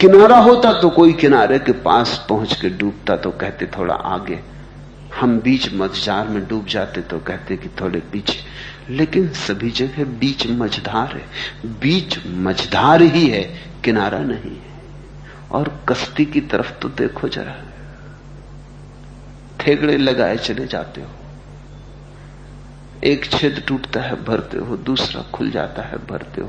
किनारा होता तो कोई किनारे के पास पहुंच के डूबता तो कहते थोड़ा आगे, हम बीच मझधार में डूब जाते तो कहते कि थोड़े पीछे। लेकिन सभी जगह बीच मझधार है, बीच मझधार ही है, किनारा नहीं है। और कश्ती की तरफ तो देखो जरा, ठेगड़े लगाए चले जाते हो, एक छेद टूटता है भरते हो, दूसरा खुल जाता है भरते हो,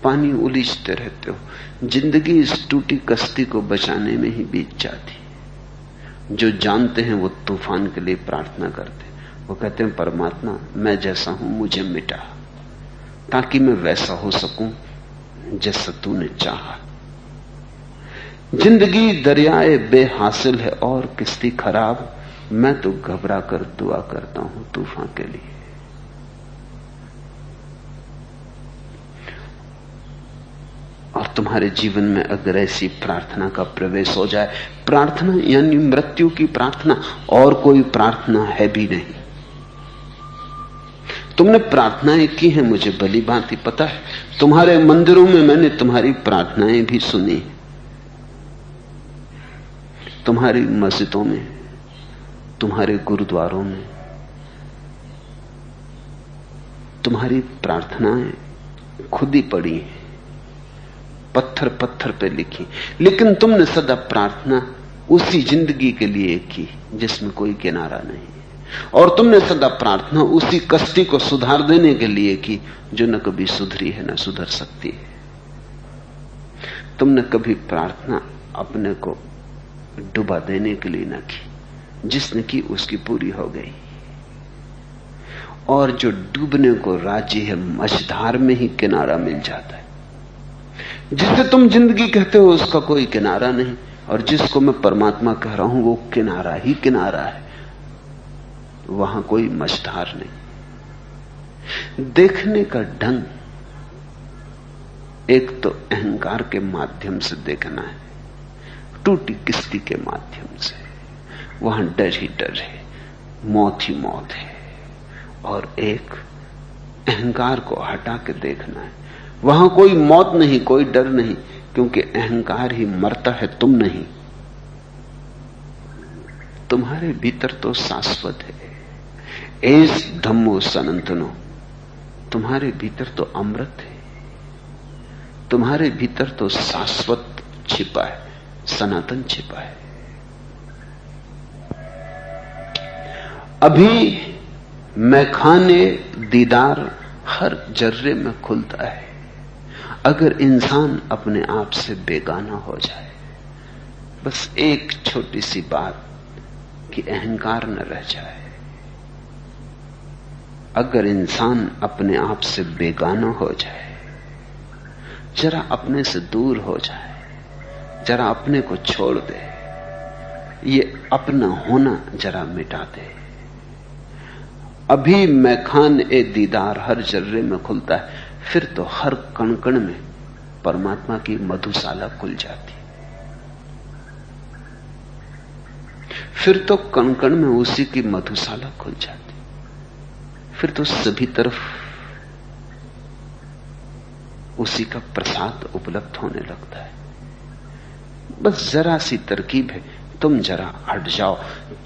पानी उलीझते रहते हो। जिंदगी इस टूटी कश्ती को बचाने में ही बीत जाती। जो जानते हैं वो तूफान के लिए प्रार्थना करते, वो कहते हैं परमात्मा मैं जैसा हूं मुझे मिटा, ताकि मैं वैसा हो सकूं जैसा तूने चाहा। जिंदगी दरियाए बेहासिल है और किश्ती खराब, मैं तो घबरा कर दुआ करता हूं तूफान के लिए। और तुम्हारे जीवन में अगर ऐसी प्रार्थना का प्रवेश हो जाए, प्रार्थना यानी मृत्यु की प्रार्थना, और कोई प्रार्थना है भी नहीं। तुमने प्रार्थनाएं की हैं, मुझे भली भांति पता है। तुम्हारे मंदिरों में मैंने तुम्हारी प्रार्थनाएं भी सुनी, तुम्हारी मस्जिदों में, तुम्हारे गुरुद्वारों में तुम्हारी प्रार्थनाएं खुद ही पड़ी हैं, पत्थर पत्थर पे लिखी। लेकिन तुमने सदा प्रार्थना उसी जिंदगी के लिए की जिसमें कोई किनारा नहीं, और तुमने सदा प्रार्थना उसी कश्ती को सुधार देने के लिए की जो न कभी सुधरी है न सुधर सकती है। तुमने कभी प्रार्थना अपने को डुबा देने के लिए न की, जिसने की उसकी पूरी हो गई। और जो डूबने को राजी है, मझधार में ही किनारा मिल जाता है। जिसे तुम जिंदगी कहते हो उसका कोई किनारा नहीं, और जिसको मैं परमात्मा कह रहा हूं वो किनारा ही किनारा है, वहां कोई मझधार नहीं। देखने का ढंग एक तो अहंकार के माध्यम से देखना है, टूटी किश्ती के माध्यम से, वहां डर ही डर है, मौत ही मौत है। और एक अहंकार को हटा के देखना है, वहां कोई मौत नहीं, कोई डर नहीं, क्योंकि अहंकार ही मरता है, तुम नहीं। तुम्हारे भीतर तो शाश्वत है, एस धम्मो सनातनो, तुम्हारे भीतर तो अमृत है, तुम्हारे भीतर तो शाश्वत छिपा है, सनातन छिपा है। अभी मैखाने दीदार हर जर्रे में खुलता है, अगर इंसान अपने आप से बेगाना हो जाए। बस एक छोटी सी बात कि अहंकार न रह जाए। अगर इंसान अपने आप से बेगाना हो जाए, जरा अपने से दूर हो जाए, जरा अपने को छोड़ दे, ये अपना होना जरा मिटा दे। अभी मैखान ए दीदार हर जर्रे में खुलता है, फिर तो हर कण कण में परमात्मा की मधुशाला खुल जाती। फिर तो कण कण में उसी की मधुशाला खुल जाती। फिर तो सभी तरफ उसी का प्रसाद उपलब्ध होने लगता है। बस जरा सी तरकीब है, तुम जरा हट जाओ,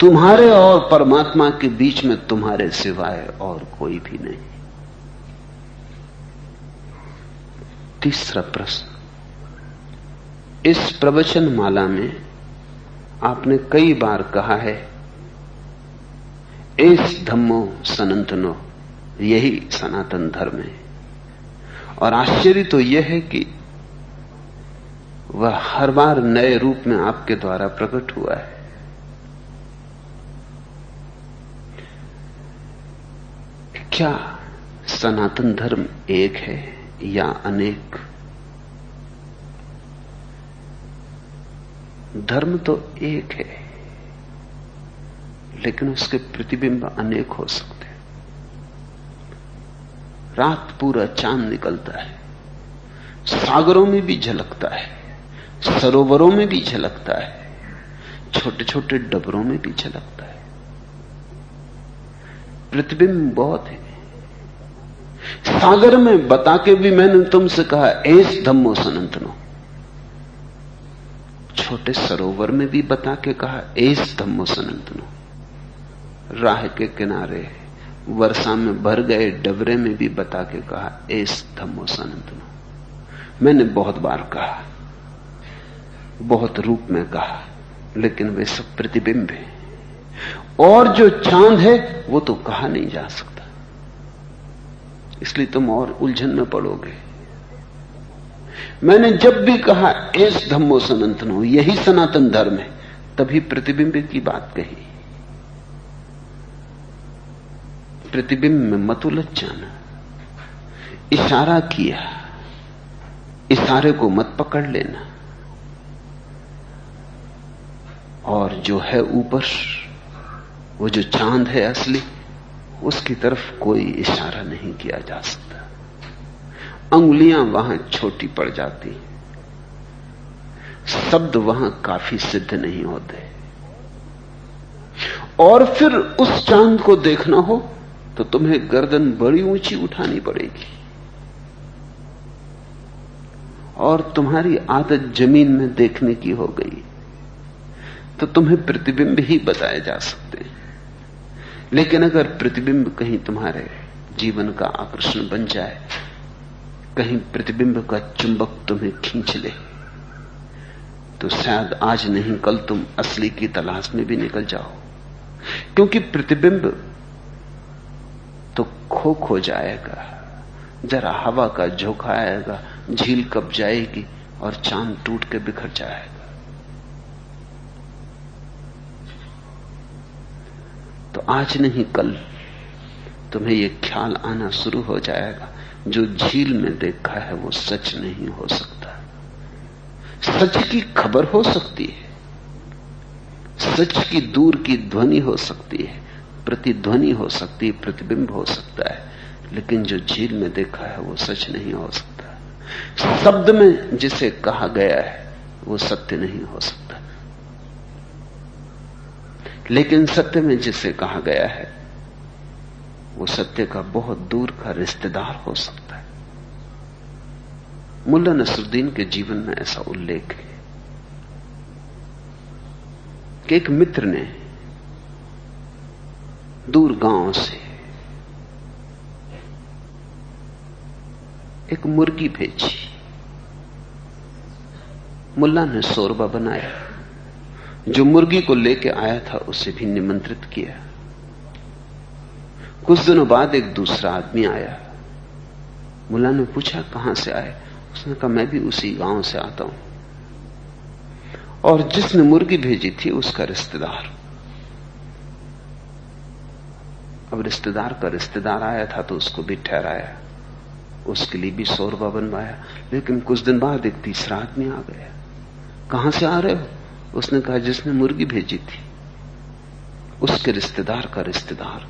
तुम्हारे और परमात्मा के बीच में तुम्हारे सिवाय और कोई भी नहीं। तीसरा प्रश्न, इस प्रवचन माला में आपने कई बार कहा है एस धम्मो सनातनो, यही सनातन धर्म है। और आश्चर्य तो यह है कि वह हर बार नए रूप में आपके द्वारा प्रकट हुआ है। क्या सनातन धर्म एक है या अनेक? धर्म तो एक है, लेकिन उसके प्रतिबिंब अनेक हो सकते हैं। रात पूरा चांद निकलता है, सागरों में भी झलकता है, सरोवरों में भी झलकता है, छोटे छोटे डबरों में भी झलकता है। प्रतिबिंब बहुत है। सागर में बता के भी मैंने तुमसे कहा एस धम्मो सनातनो, छोटे सरोवर में भी बता के कहा एस धम्मो सनातनो, राह के किनारे वर्षा में भर गए डबरे में भी बता के कहा एस धम्मो सनातनो। मैंने बहुत बार कहा, बहुत रूप में कहा, लेकिन वे सब प्रतिबिंब है। और जो चांद है वो तो कहा नहीं जा सकता, इसलिए तुम और उलझन में पड़ोगे। मैंने जब भी कहा एस धम्मो सनातनो, यही सनातन धर्म है, तभी प्रतिबिंब की बात कही। प्रतिबिंब में मत उलझ जाना। इशारा किया, इशारे को मत पकड़ लेना, और जो है ऊपर, वो जो चांद है असली, उसकी तरफ कोई इशारा नहीं किया जा सकता। अंगुलियां वहां छोटी पड़ जाती, शब्द वहां काफी सिद्ध नहीं होते। और फिर उस चांद को देखना हो तो तुम्हें गर्दन बड़ी ऊंची उठानी पड़ेगी, और तुम्हारी आदत जमीन में देखने की हो गई तो तुम्हें प्रतिबिंब ही बताए जा सकते हैं। लेकिन अगर प्रतिबिंब कहीं तुम्हारे जीवन का आकर्षण बन जाए, कहीं प्रतिबिंब का चुंबक तुम्हें खींच ले, तो शायद आज नहीं कल तुम असली की तलाश में भी निकल जाओ। क्योंकि प्रतिबिंब तो खो जाएगा, जरा हवा का झोंका आएगा, झील कब जाएगी और चांद टूट के बिखर जाएगा। तो आज नहीं कल तुम्हें यह ख्याल आना शुरू हो जाएगा, जो झील में देखा है वो सच नहीं हो सकता। सच की खबर हो सकती है, सच की दूर की ध्वनि हो सकती है, प्रतिध्वनि हो सकती है, प्रतिबिंब हो सकता है, लेकिन जो झील में देखा है वो सच नहीं हो सकता। शब्द में जिसे कहा गया है वो सत्य नहीं हो सकता, लेकिन सत्य में जिसे कहा गया है वो सत्य का बहुत दूर का रिश्तेदार हो सकता है। मुल्ला नसरुद्दीन के जीवन में ऐसा उल्लेख है कि एक मित्र ने दूर गांव से एक मुर्गी भेजी। मुल्ला ने शोरबा बनाया, जो मुर्गी को लेके आया था उसे भी निमंत्रित किया। कुछ दिनों बाद एक दूसरा आदमी आया। मुल्ला ने पूछा कहां से आए? उसने कहा मैं भी उसी गांव से आता हूं, और जिसने मुर्गी भेजी थी उसका रिश्तेदार। अब रिश्तेदार का रिश्तेदार आया था तो उसको भी ठहराया, उसके लिए भी शोरबा बनवाया। लेकिन कुछ दिन बाद एक तीसरा आदमी आ गया। कहां से आ रहे हो? उसने कहा जिसने मुर्गी भेजी थी उसके रिश्तेदार का रिश्तेदार।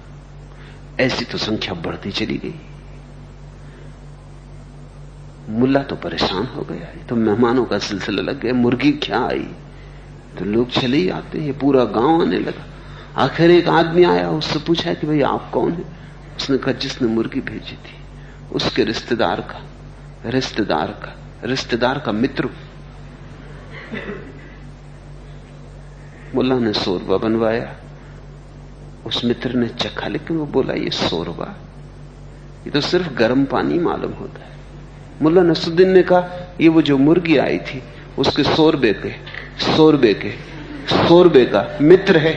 ऐसी तो संख्या बढ़ती चली गई। मुल्ला तो परेशान हो गया, तो मेहमानों का सिलसिला लग गया। मुर्गी क्या आई तो लोग चले ही आते हैं, पूरा गांव आने लगा। आखिर एक आदमी आया, उससे पूछा कि भाई आप कौन है? उसने कहा जिसने मुर्गी भेजी थी उसके रिश्तेदार का मित्र। मुल्ला ने शोरबा बनवाया, उस मित्र ने चखा, लेकिन वो बोला ये शोरबा, ये तो सिर्फ गर्म पानी मालूम होता है। मुल्ला नसरुद्दीन ने कहा ये वो जो मुर्गी आई थी उसके शोरबे का मित्र है।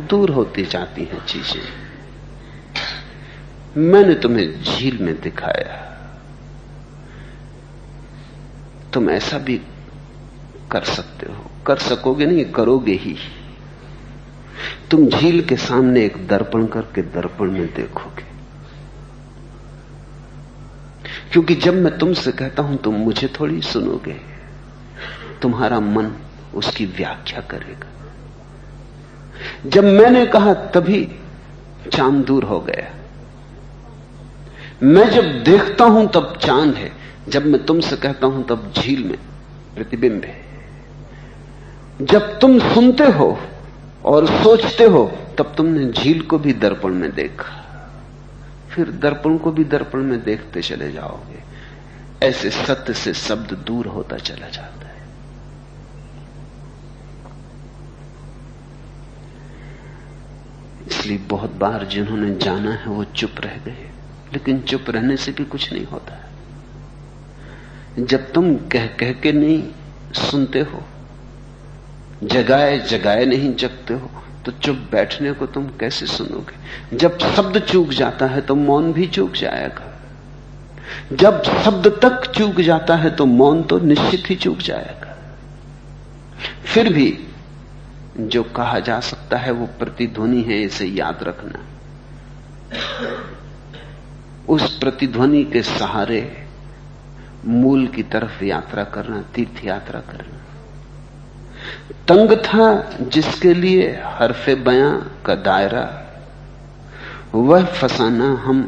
दूर होती जाती हैं चीजें। मैंने तुम्हें झील में दिखाया, तुम ऐसा भी कर सकते हो, कर सकोगे नहीं, करोगे ही। तुम झील के सामने एक दर्पण करके दर्पण में देखोगे। क्योंकि जब मैं तुमसे कहता हूं तुम मुझे थोड़ी सुनोगे, तुम्हारा मन उसकी व्याख्या करेगा। जब मैंने कहा तभी चांद दूर हो गया। मैं जब देखता हूं तब चांद है, जब मैं तुमसे कहता हूं तब झील में प्रतिबिंब है। जब तुम सुनते हो और सोचते हो तब तुमने झील को भी दर्पण में देखा, फिर दर्पण को भी दर्पण में देखते चले जाओगे। ऐसे सत्य से शब्द दूर होता चला जाता है। इसलिए बहुत बार जिन्होंने जाना है वो चुप रह गए, लेकिन चुप रहने से भी कुछ नहीं होता। जब तुम कह कह के नहीं सुनते हो, जगाए जगाए नहीं जगते हो, तो चुप बैठने को तुम कैसे सुनोगे? जब शब्द चूक जाता है तो मौन भी चूक जाएगा। जब शब्द तक चूक जाता है तो मौन तो निश्चित ही चूक जाएगा। फिर भी जो कहा जा सकता है वो प्रतिध्वनि है, इसे याद रखना। उस प्रतिध्वनि के सहारे मूल की तरफ यात्रा करना, तीर्थ यात्रा करना। तंग था जिसके लिए हरफे बयां का दायरा, वह फसाना हम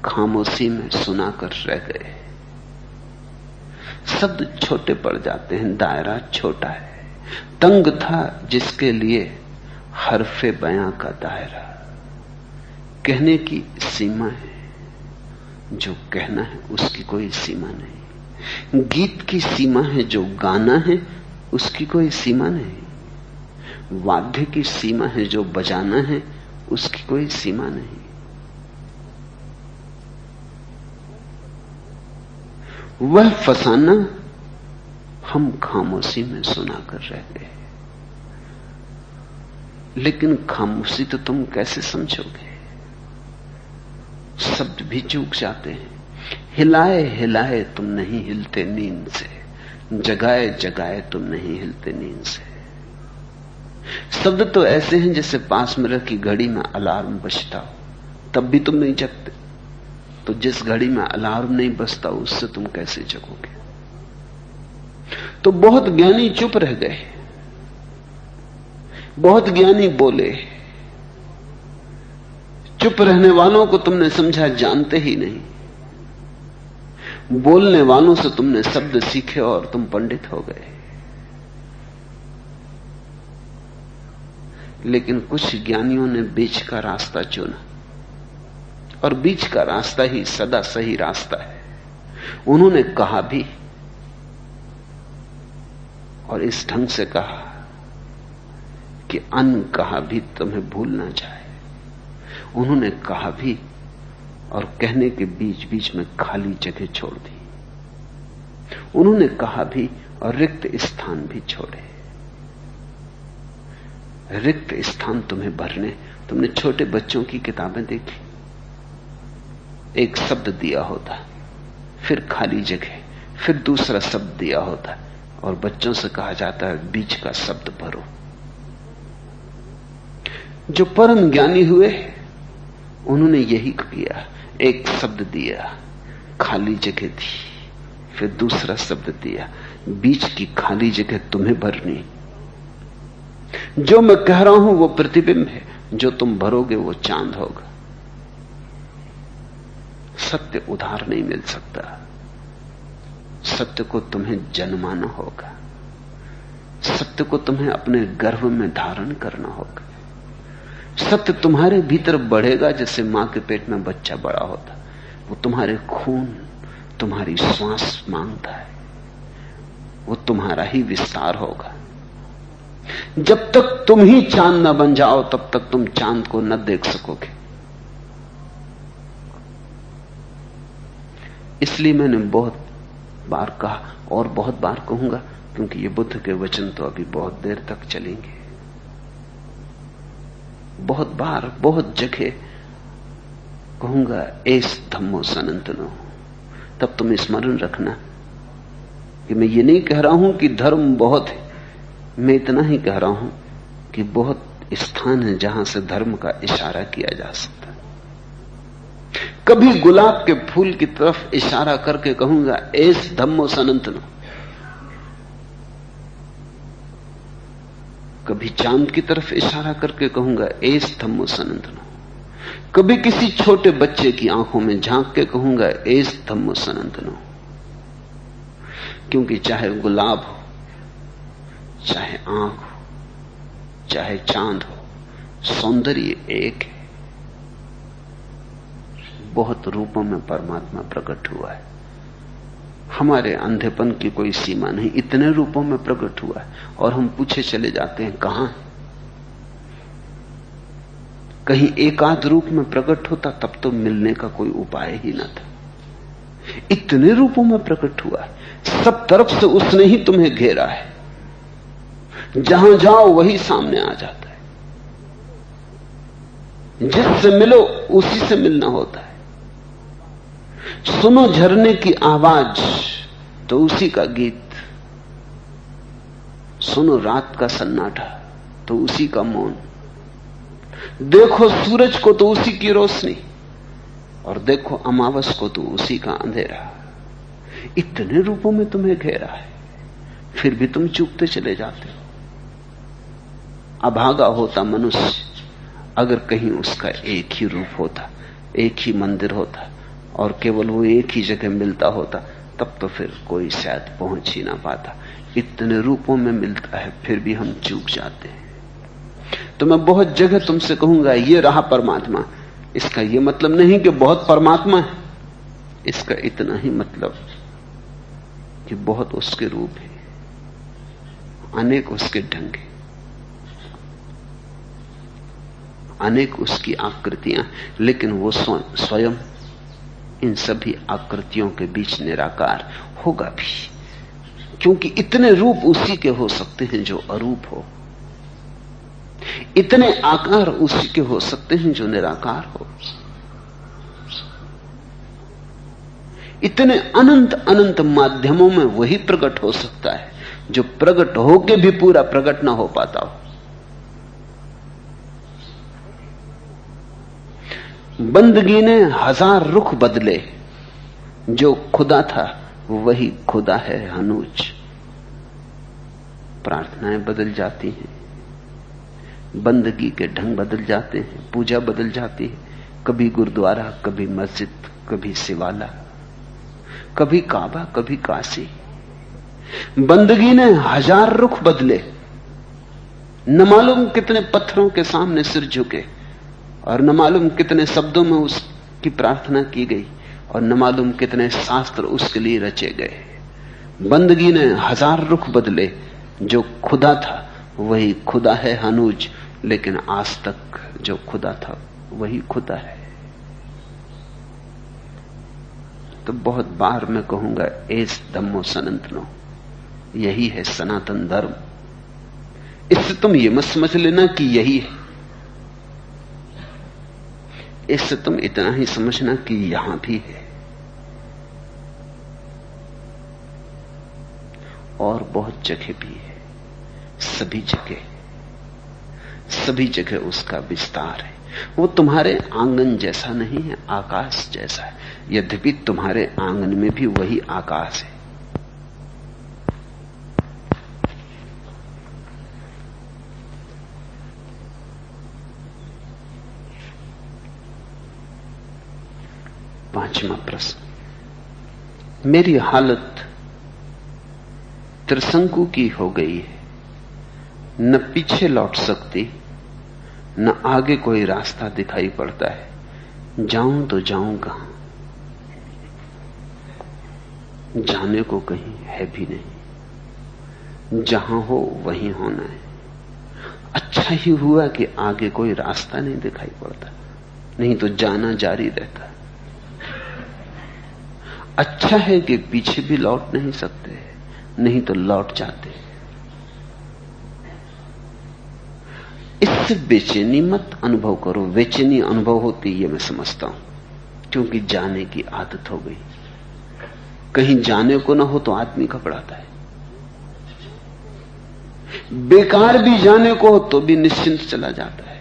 खामोशी में सुनाकर रह गए। शब्द छोटे पड़ जाते हैं, दायरा छोटा है। तंग था जिसके लिए हरफे बयां का दायरा, कहने की सीमा है, जो कहना है उसकी कोई सीमा नहीं। गीत की सीमा है, जो गाना है उसकी कोई सीमा नहीं। वाद्य की सीमा है, जो बजाना है उसकी कोई सीमा नहीं। वह फसाना हम खामोशी में सुनाकर रह गए। लेकिन खामोशी तो तुम कैसे समझोगे? शब्द भी चूक जाते हैं। हिलाए हिलाए तुम नहीं हिलते नींद से, जगाए जगाए तुम नहीं हिलते नींद से। शब्द तो ऐसे हैं जैसे पास में रखी घड़ी में अलार्म बजता हो, तब भी तुम नहीं जगते। तो जिस घड़ी में अलार्म नहीं बजता उससे तुम कैसे जगोगे? तो बहुत ज्ञानी चुप रह गए, बहुत ज्ञानी बोले। चुप रहने वालों को तुमने समझा जानते ही नहीं। बोलने वालों से तुमने शब्द सीखे और तुम पंडित हो गए। लेकिन कुछ ज्ञानियों ने बीच का रास्ता चुना, और बीच का रास्ता ही सदा सही रास्ता है। उन्होंने कहा भी, और इस ढंग से कहा कि अन कहा भी तुम्हें भूल ना जाए। उन्होंने कहा भी और कहने के बीच बीच में खाली जगह छोड़ दी। उन्होंने कहा भी और रिक्त स्थान भी छोड़े। रिक्त स्थान तुम्हें भरने, तुमने छोटे बच्चों की किताबें देखी, एक शब्द दिया होता, फिर खाली जगह, फिर दूसरा शब्द दिया होता, और बच्चों से कहा जाता है बीच का शब्द भरो। जो परम ज्ञानी हुए उन्होंने यही किया। एक शब्द दिया, खाली जगह दी, फिर दूसरा शब्द दिया, बीच की खाली जगह तुम्हें भरनी। जो मैं कह रहा हूं वो प्रतिबिंब है, जो तुम भरोगे वो चांद होगा। सत्य उधार नहीं मिल सकता। सत्य को तुम्हें जन्माना होगा। सत्य को तुम्हें अपने गर्भ में धारण करना होगा। सत्य तुम्हारे भीतर बढ़ेगा जैसे मां के पेट में बच्चा बड़ा होता। वो तुम्हारे खून, तुम्हारी श्वास मांगता है, वो तुम्हारा ही विस्तार होगा। जब तक तुम ही चांद न बन जाओ तब तक तुम चांद को न देख सकोगे। इसलिए मैंने बहुत बार कहा और बहुत बार कहूंगा, क्योंकि ये बुद्ध के वचन तो अभी बहुत देर तक चलेंगे। बहुत बार बहुत जगह कहूंगा, एस धम्मो सनातनो। तब तुम स्मरण रखना कि मैं ये नहीं कह रहा हूं कि धर्म बहुत है, मैं इतना ही कह रहा हूं कि बहुत स्थान है जहां से धर्म का इशारा किया जा सकता है। कभी गुलाब के फूल की तरफ इशारा करके कहूंगा एस धम्मो सनातनो, कभी चांद की तरफ इशारा करके कहूंगा एस धम्मो सनातनो, कभी किसी छोटे बच्चे की आंखों में झांक के कहूंगा एस धम्मो सनातनो। क्योंकि चाहे गुलाब हो, चाहे आंख हो, चाहे चांद हो, सौंदर्य एक है। बहुत रूपों में परमात्मा प्रकट हुआ है। हमारे अंधेपन की कोई सीमा नहीं, इतने रूपों में प्रकट हुआ है और हम पूछे चले जाते हैं कहां। कहीं एकाध रूप में प्रकट होता तब तो मिलने का कोई उपाय ही न था। इतने रूपों में प्रकट हुआ है, सब तरफ से उसने ही तुम्हें घेरा है। जहां जाओ वही सामने आ जाता है, जिससे मिलो उसी से मिलना होता है। सुनो झरने की आवाज तो उसी का गीत, सुनो रात का सन्नाटा तो उसी का मौन, देखो सूरज को तो उसी की रोशनी और देखो अमावस को तो उसी का अंधेरा। इतने रूपों में तुम्हें घेरा है, फिर भी तुम चूकते चले जाते हो। अभागा होता मनुष्य अगर कहीं उसका एक ही रूप होता, एक ही मंदिर होता और केवल वो एक ही जगह मिलता होता, तब तो फिर कोई शायद पहुंच ही ना पाता। इतने रूपों में मिलता है फिर भी हम चूक जाते हैं। तो मैं बहुत जगह तुमसे कहूंगा ये रहा परमात्मा, इसका ये मतलब नहीं कि बहुत परमात्मा है, इसका इतना ही मतलब कि बहुत उसके रूप है, अनेक उसके ढंग, अनेक उसकी आकृतियां, लेकिन वो स्वयं इन सभी आकृतियों के बीच निराकार होगा भी, क्योंकि इतने रूप उसी के हो सकते हैं जो अरूप हो, इतने आकार उसी के हो सकते हैं जो निराकार हो, इतने अनंत अनंत माध्यमों में वही प्रकट हो सकता है जो प्रकट होके भी पूरा प्रकट ना हो पाता हो। बंदगी ने हजार रुख बदले, जो खुदा था वही खुदा है हनूज। प्रार्थनाएं बदल जाती हैं, बंदगी के ढंग बदल जाते हैं, पूजा बदल जाती है, कभी गुरुद्वारा, कभी मस्जिद, कभी शिवाला, कभी काबा, कभी काशी। बंदगी ने हजार रुख बदले, न मालूम कितने पत्थरों के सामने सिर झुके और न मालूम कितने शब्दों में उसकी प्रार्थना की गई और न मालूम कितने शास्त्र उसके लिए रचे गए। बंदगी ने हजार रुख बदले, जो खुदा था वही खुदा है हनूज, लेकिन आज तक जो खुदा था वही खुदा है। तो बहुत बार मैं कहूंगा एस धम्मो सनातनो, यही है सनातन धर्म। इससे तुम ये मत समझ लेना कि यही है, इससे तुम इतना ही समझना कि यहां भी है और बहुत जगह भी है। सभी जगह उसका विस्तार है। वो तुम्हारे आंगन जैसा नहीं है, आकाश जैसा है। यद्यपि तुम्हारे आंगन में भी वही आकाश है। पांचवा प्रश्न, मेरी हालत त्रिशंकु की हो गई है, न पीछे लौट सकती, न आगे कोई रास्ता दिखाई पड़ता है। जाऊं तो जाऊं कहां? जाने को कहीं है भी नहीं, जहां हो वहीं होना है। अच्छा ही हुआ कि आगे कोई रास्ता नहीं दिखाई पड़ता, नहीं तो जाना जारी रहता। अच्छा है कि पीछे भी लौट नहीं सकते, नहीं तो लौट जाते। इससे बेचैनी मत अनुभव करो। बेचैनी अनुभव होती ये मैं समझता हूं, क्योंकि जाने की आदत हो गई। कहीं जाने को ना हो तो आदमी घबराता है। बेकार भी जाने को हो तो भी निश्चिंत चला जाता है।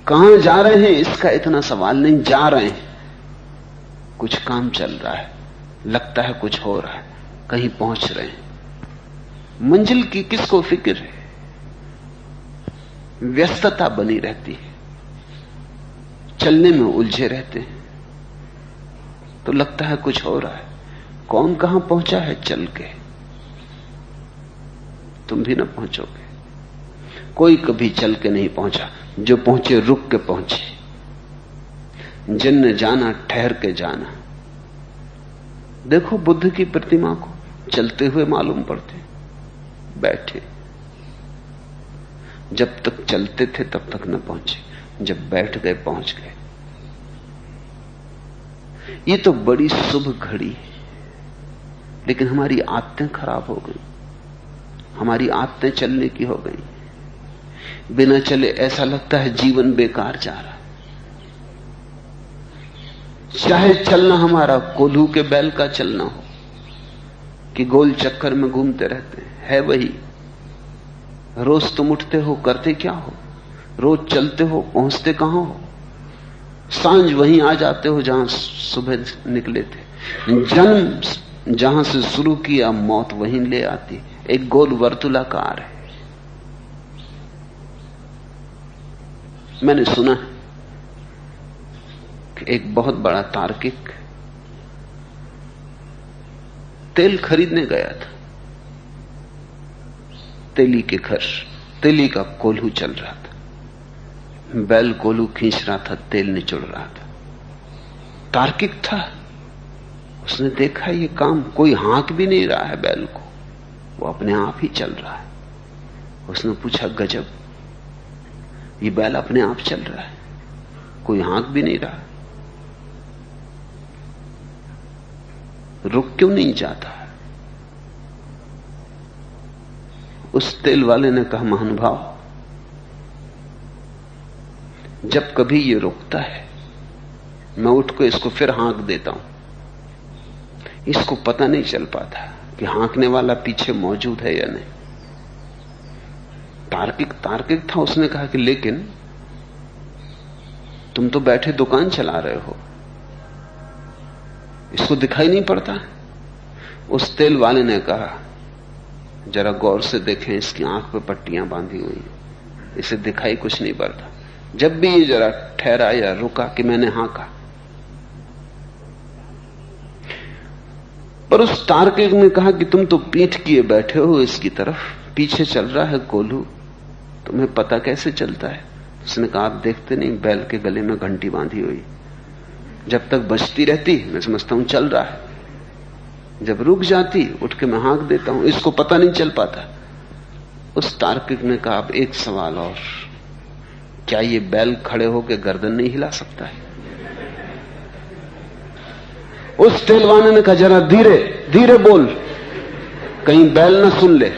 कहां जा रहे हैं इसका इतना सवाल नहीं, जा रहे हैं। कुछ काम चल रहा है, लगता है कुछ हो रहा है, कहीं पहुंच रहे हैं। मंजिल की किसको फिक्र है? व्यस्तता बनी रहती है, चलने में उलझे रहते हैं, तो लगता है कुछ हो रहा है। कौन कहां पहुंचा है चल के? तुम भी ना पहुंचोगे। कोई कभी चल के नहीं पहुंचा, जो पहुंचे रुक के पहुंचे। जिनने जाना ठहर के जाना। देखो बुद्ध की प्रतिमा को, चलते हुए मालूम पड़ते, बैठे। जब तक चलते थे तब तक न पहुंचे, जब बैठ गए पहुंच गए। ये तो बड़ी शुभ घड़ी है, लेकिन हमारी आदतें खराब हो गई। हमारी आदतें चलने की हो गई। बिना चले ऐसा लगता है जीवन बेकार जा रहा। चाहे चलना हमारा कोल्हू के बैल का चलना हो कि गोल चक्कर में घूमते रहते हैं, वही। रोज तुम उठते हो, करते क्या हो? रोज चलते हो, पहुंचते कहां हो? सांझ वहीं आ जाते हो जहां सुबह निकले थे। जन्म जहां से शुरू किया, मौत वहीं ले आती। एक गोल वर्तुलाकार है। मैंने सुना है कि एक बहुत बड़ा तार्किक तेल खरीदने गया था। तेली के घर तेली का कोल्हू चल रहा था। बैल कोल्हू खींच रहा था, तेल निचोड़ रहा था। तार्किक था, उसने देखा ये काम, कोई हाँक भी नहीं रहा है बैल को, वो अपने आप ही चल रहा है। उसने पूछा, गजब, ये बैल अपने आप चल रहा है, कोई हाँक भी नहीं रहा, रुक क्यों नहीं जाता? उस तेल वाले ने कहा, महानुभाव, जब कभी ये रुकता है, मैं उठ को इसको फिर हाँक देता हूं। इसको पता नहीं चल पाता कि हाँकने वाला पीछे मौजूद है या नहीं। तार्किक था। उसने कहा कि लेकिन तुम तो बैठे दुकान चला रहे हो, इसको दिखाई नहीं पड़ता? उस तेल वाले ने कहा, जरा गौर से देखें, इसकी आंख पे पट्टियां बांधी हुई, इसे दिखाई कुछ नहीं पड़ता। जब भी ये जरा ठहरा या रुका कि मैंने हाँका। पर उस तार्किक ने कहा कि तुम तो पीठ किए बैठे हो इसकी तरफ, पीछे चल रहा है कोल्हू, तुम्हें पता कैसे चलता है? उसने कहा, आप देखते नहीं, बैल के गले में घंटी बांधी हुई, जब तक बजती रहती मैं समझता हूं चल रहा है, जब रुक जाती उठ के मैं हाँक देता हूं, इसको पता नहीं चल पाता। उस तार्किक ने कहा, अब एक सवाल और, क्या ये बैल खड़े होकर गर्दन नहीं हिला सकता है? उस तेलवाने ने कहा, जरा धीरे धीरे बोल, कहीं बैल ना सुन ले।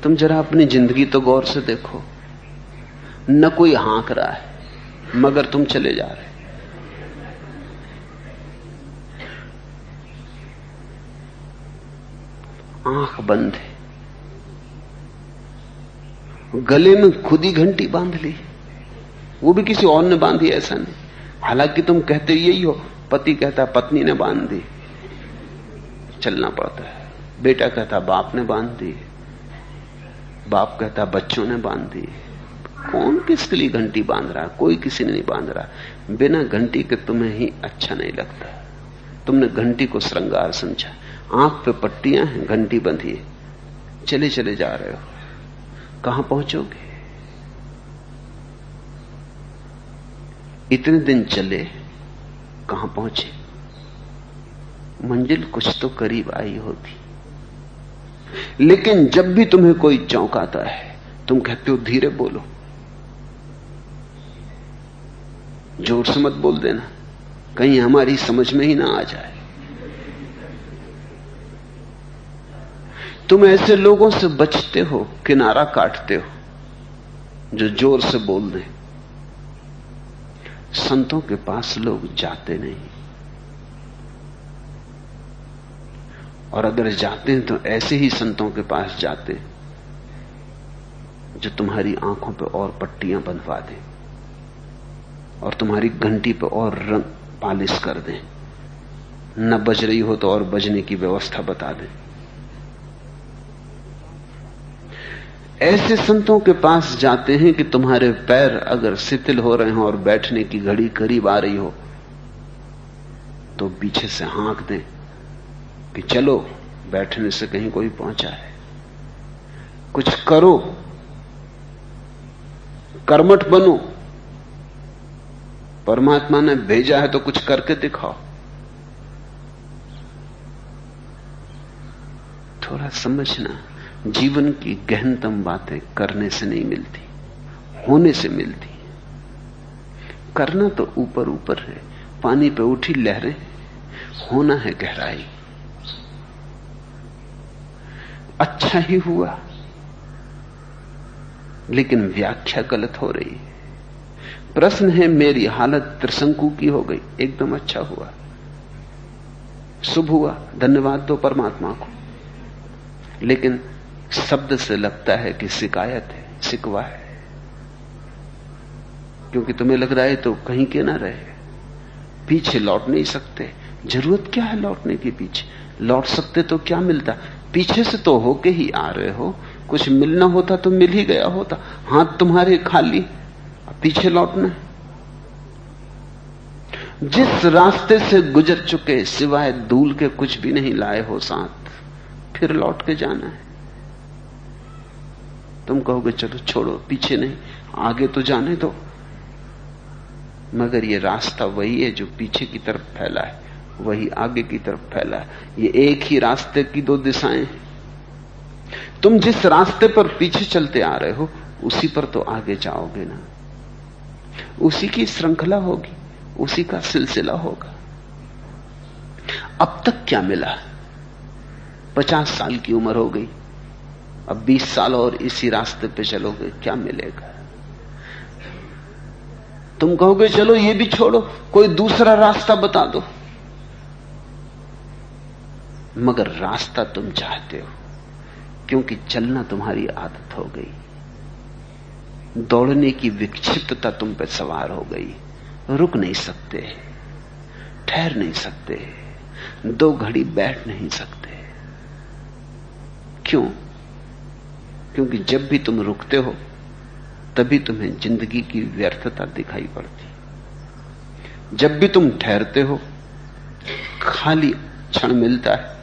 तुम जरा अपनी जिंदगी तो गौर से देखो, न कोई हाँक रहा है, मगर तुम चले जा रहे। आंख बंद है, गले में खुद ही घंटी बांध ली, वो भी किसी और ने बांधी ऐसा नहीं। हालांकि तुम कहते यही हो, पति कहता पत्नी ने बांध दी, चलना पड़ता है। बेटा कहता बाप ने बांध दी, बाप कहता बच्चों ने बांध दी। कौन किसके लिए घंटी बांध रहा है? कोई किसी ने नहीं बांध रहा। बिना घंटी के तुम्हें ही अच्छा नहीं लगता। तुमने घंटी को श्रृंगार समझा। आंख पे पट्टियां हैं, घंटी बंधी है, चले चले जा रहे हो, कहां पहुंचोगे? इतने दिन चले, कहां पहुंचे? मंजिल कुछ तो करीब आई होती। लेकिन जब भी तुम्हें कोई चौंकाता है, तुम कहते हो धीरे बोलो, जोर से मत बोल देना, कहीं हमारी समझ में ही ना आ जाए। तुम ऐसे लोगों से बचते हो, किनारा काटते हो, जो जोर से बोल दें। संतों के पास लोग जाते नहीं, और अगर जाते हैं तो ऐसे ही संतों के पास जाते जो तुम्हारी आंखों पे और पट्टियां बंधवा दे और तुम्हारी घंटी पे और रंग पालिश कर दे, न बज रही हो तो और बजने की व्यवस्था बता दे। ऐसे संतों के पास जाते हैं कि तुम्हारे पैर अगर शिथिल हो रहे हो और बैठने की घड़ी करीब आ रही हो तो पीछे से हाँक दें कि चलो, बैठने से कहीं कोई पहुंचा है, कुछ करो, कर्मठ बनो। परमात्मा ने भेजा है तो कुछ करके दिखाओ। थोड़ा समझना, जीवन की गहनतम बातें करने से नहीं मिलती, होने से मिलती। करना तो ऊपर ऊपर है, पानी पे उठी लहरें, होना है गहराई। अच्छा ही हुआ, लेकिन व्याख्या गलत हो रही है। प्रश्न है, मेरी हालत त्रिशंकु की हो गई, एकदम अच्छा हुआ, शुभ हुआ, धन्यवाद दो परमात्मा को। लेकिन शब्द से लगता है कि शिकायत है, शिकवा है, क्योंकि तुम्हें लग रहा है तो कहीं के ना रहे, पीछे लौट नहीं सकते। जरूरत क्या है लौटने की? पीछे लौट सकते तो क्या मिलता? पीछे से तो होके ही आ रहे हो, कुछ मिलना होता तो मिल ही गया होता। हाथ तुम्हारे खाली, पीछे लौटना है। जिस रास्ते से गुजर चुके सिवाय धूल के कुछ भी नहीं लाए हो साथ, फिर लौट के जाना है। तुम कहोगे चलो छोड़ो, पीछे नहीं, आगे तो जाने दो, मगर ये रास्ता वही है जो पीछे की तरफ फैला है, वही आगे की तरफ फैला है। ये एक ही रास्ते की दो दिशाएं हैं। तुम जिस रास्ते पर पीछे चलते आ रहे हो उसी पर तो आगे जाओगे ना, उसी की श्रृंखला होगी, उसी का सिलसिला होगा। अब तक क्या मिला? 50 साल की उम्र हो गई, अब 20 साल और इसी रास्ते पे चलोगे, क्या मिलेगा? तुम कहोगे चलो ये भी छोड़ो, कोई दूसरा रास्ता बता दो, मगर रास्ता तुम चाहते हो, क्योंकि चलना तुम्हारी आदत हो गई। दौड़ने की विक्षिप्तता तुम पर सवार हो गई। रुक नहीं सकते, ठहर नहीं सकते, 2 घड़ी बैठ नहीं सकते। क्यों? क्योंकि जब भी तुम रुकते हो तभी तुम्हें जिंदगी की व्यर्थता दिखाई पड़ती। जब भी तुम ठहरते हो, खाली क्षण मिलता है,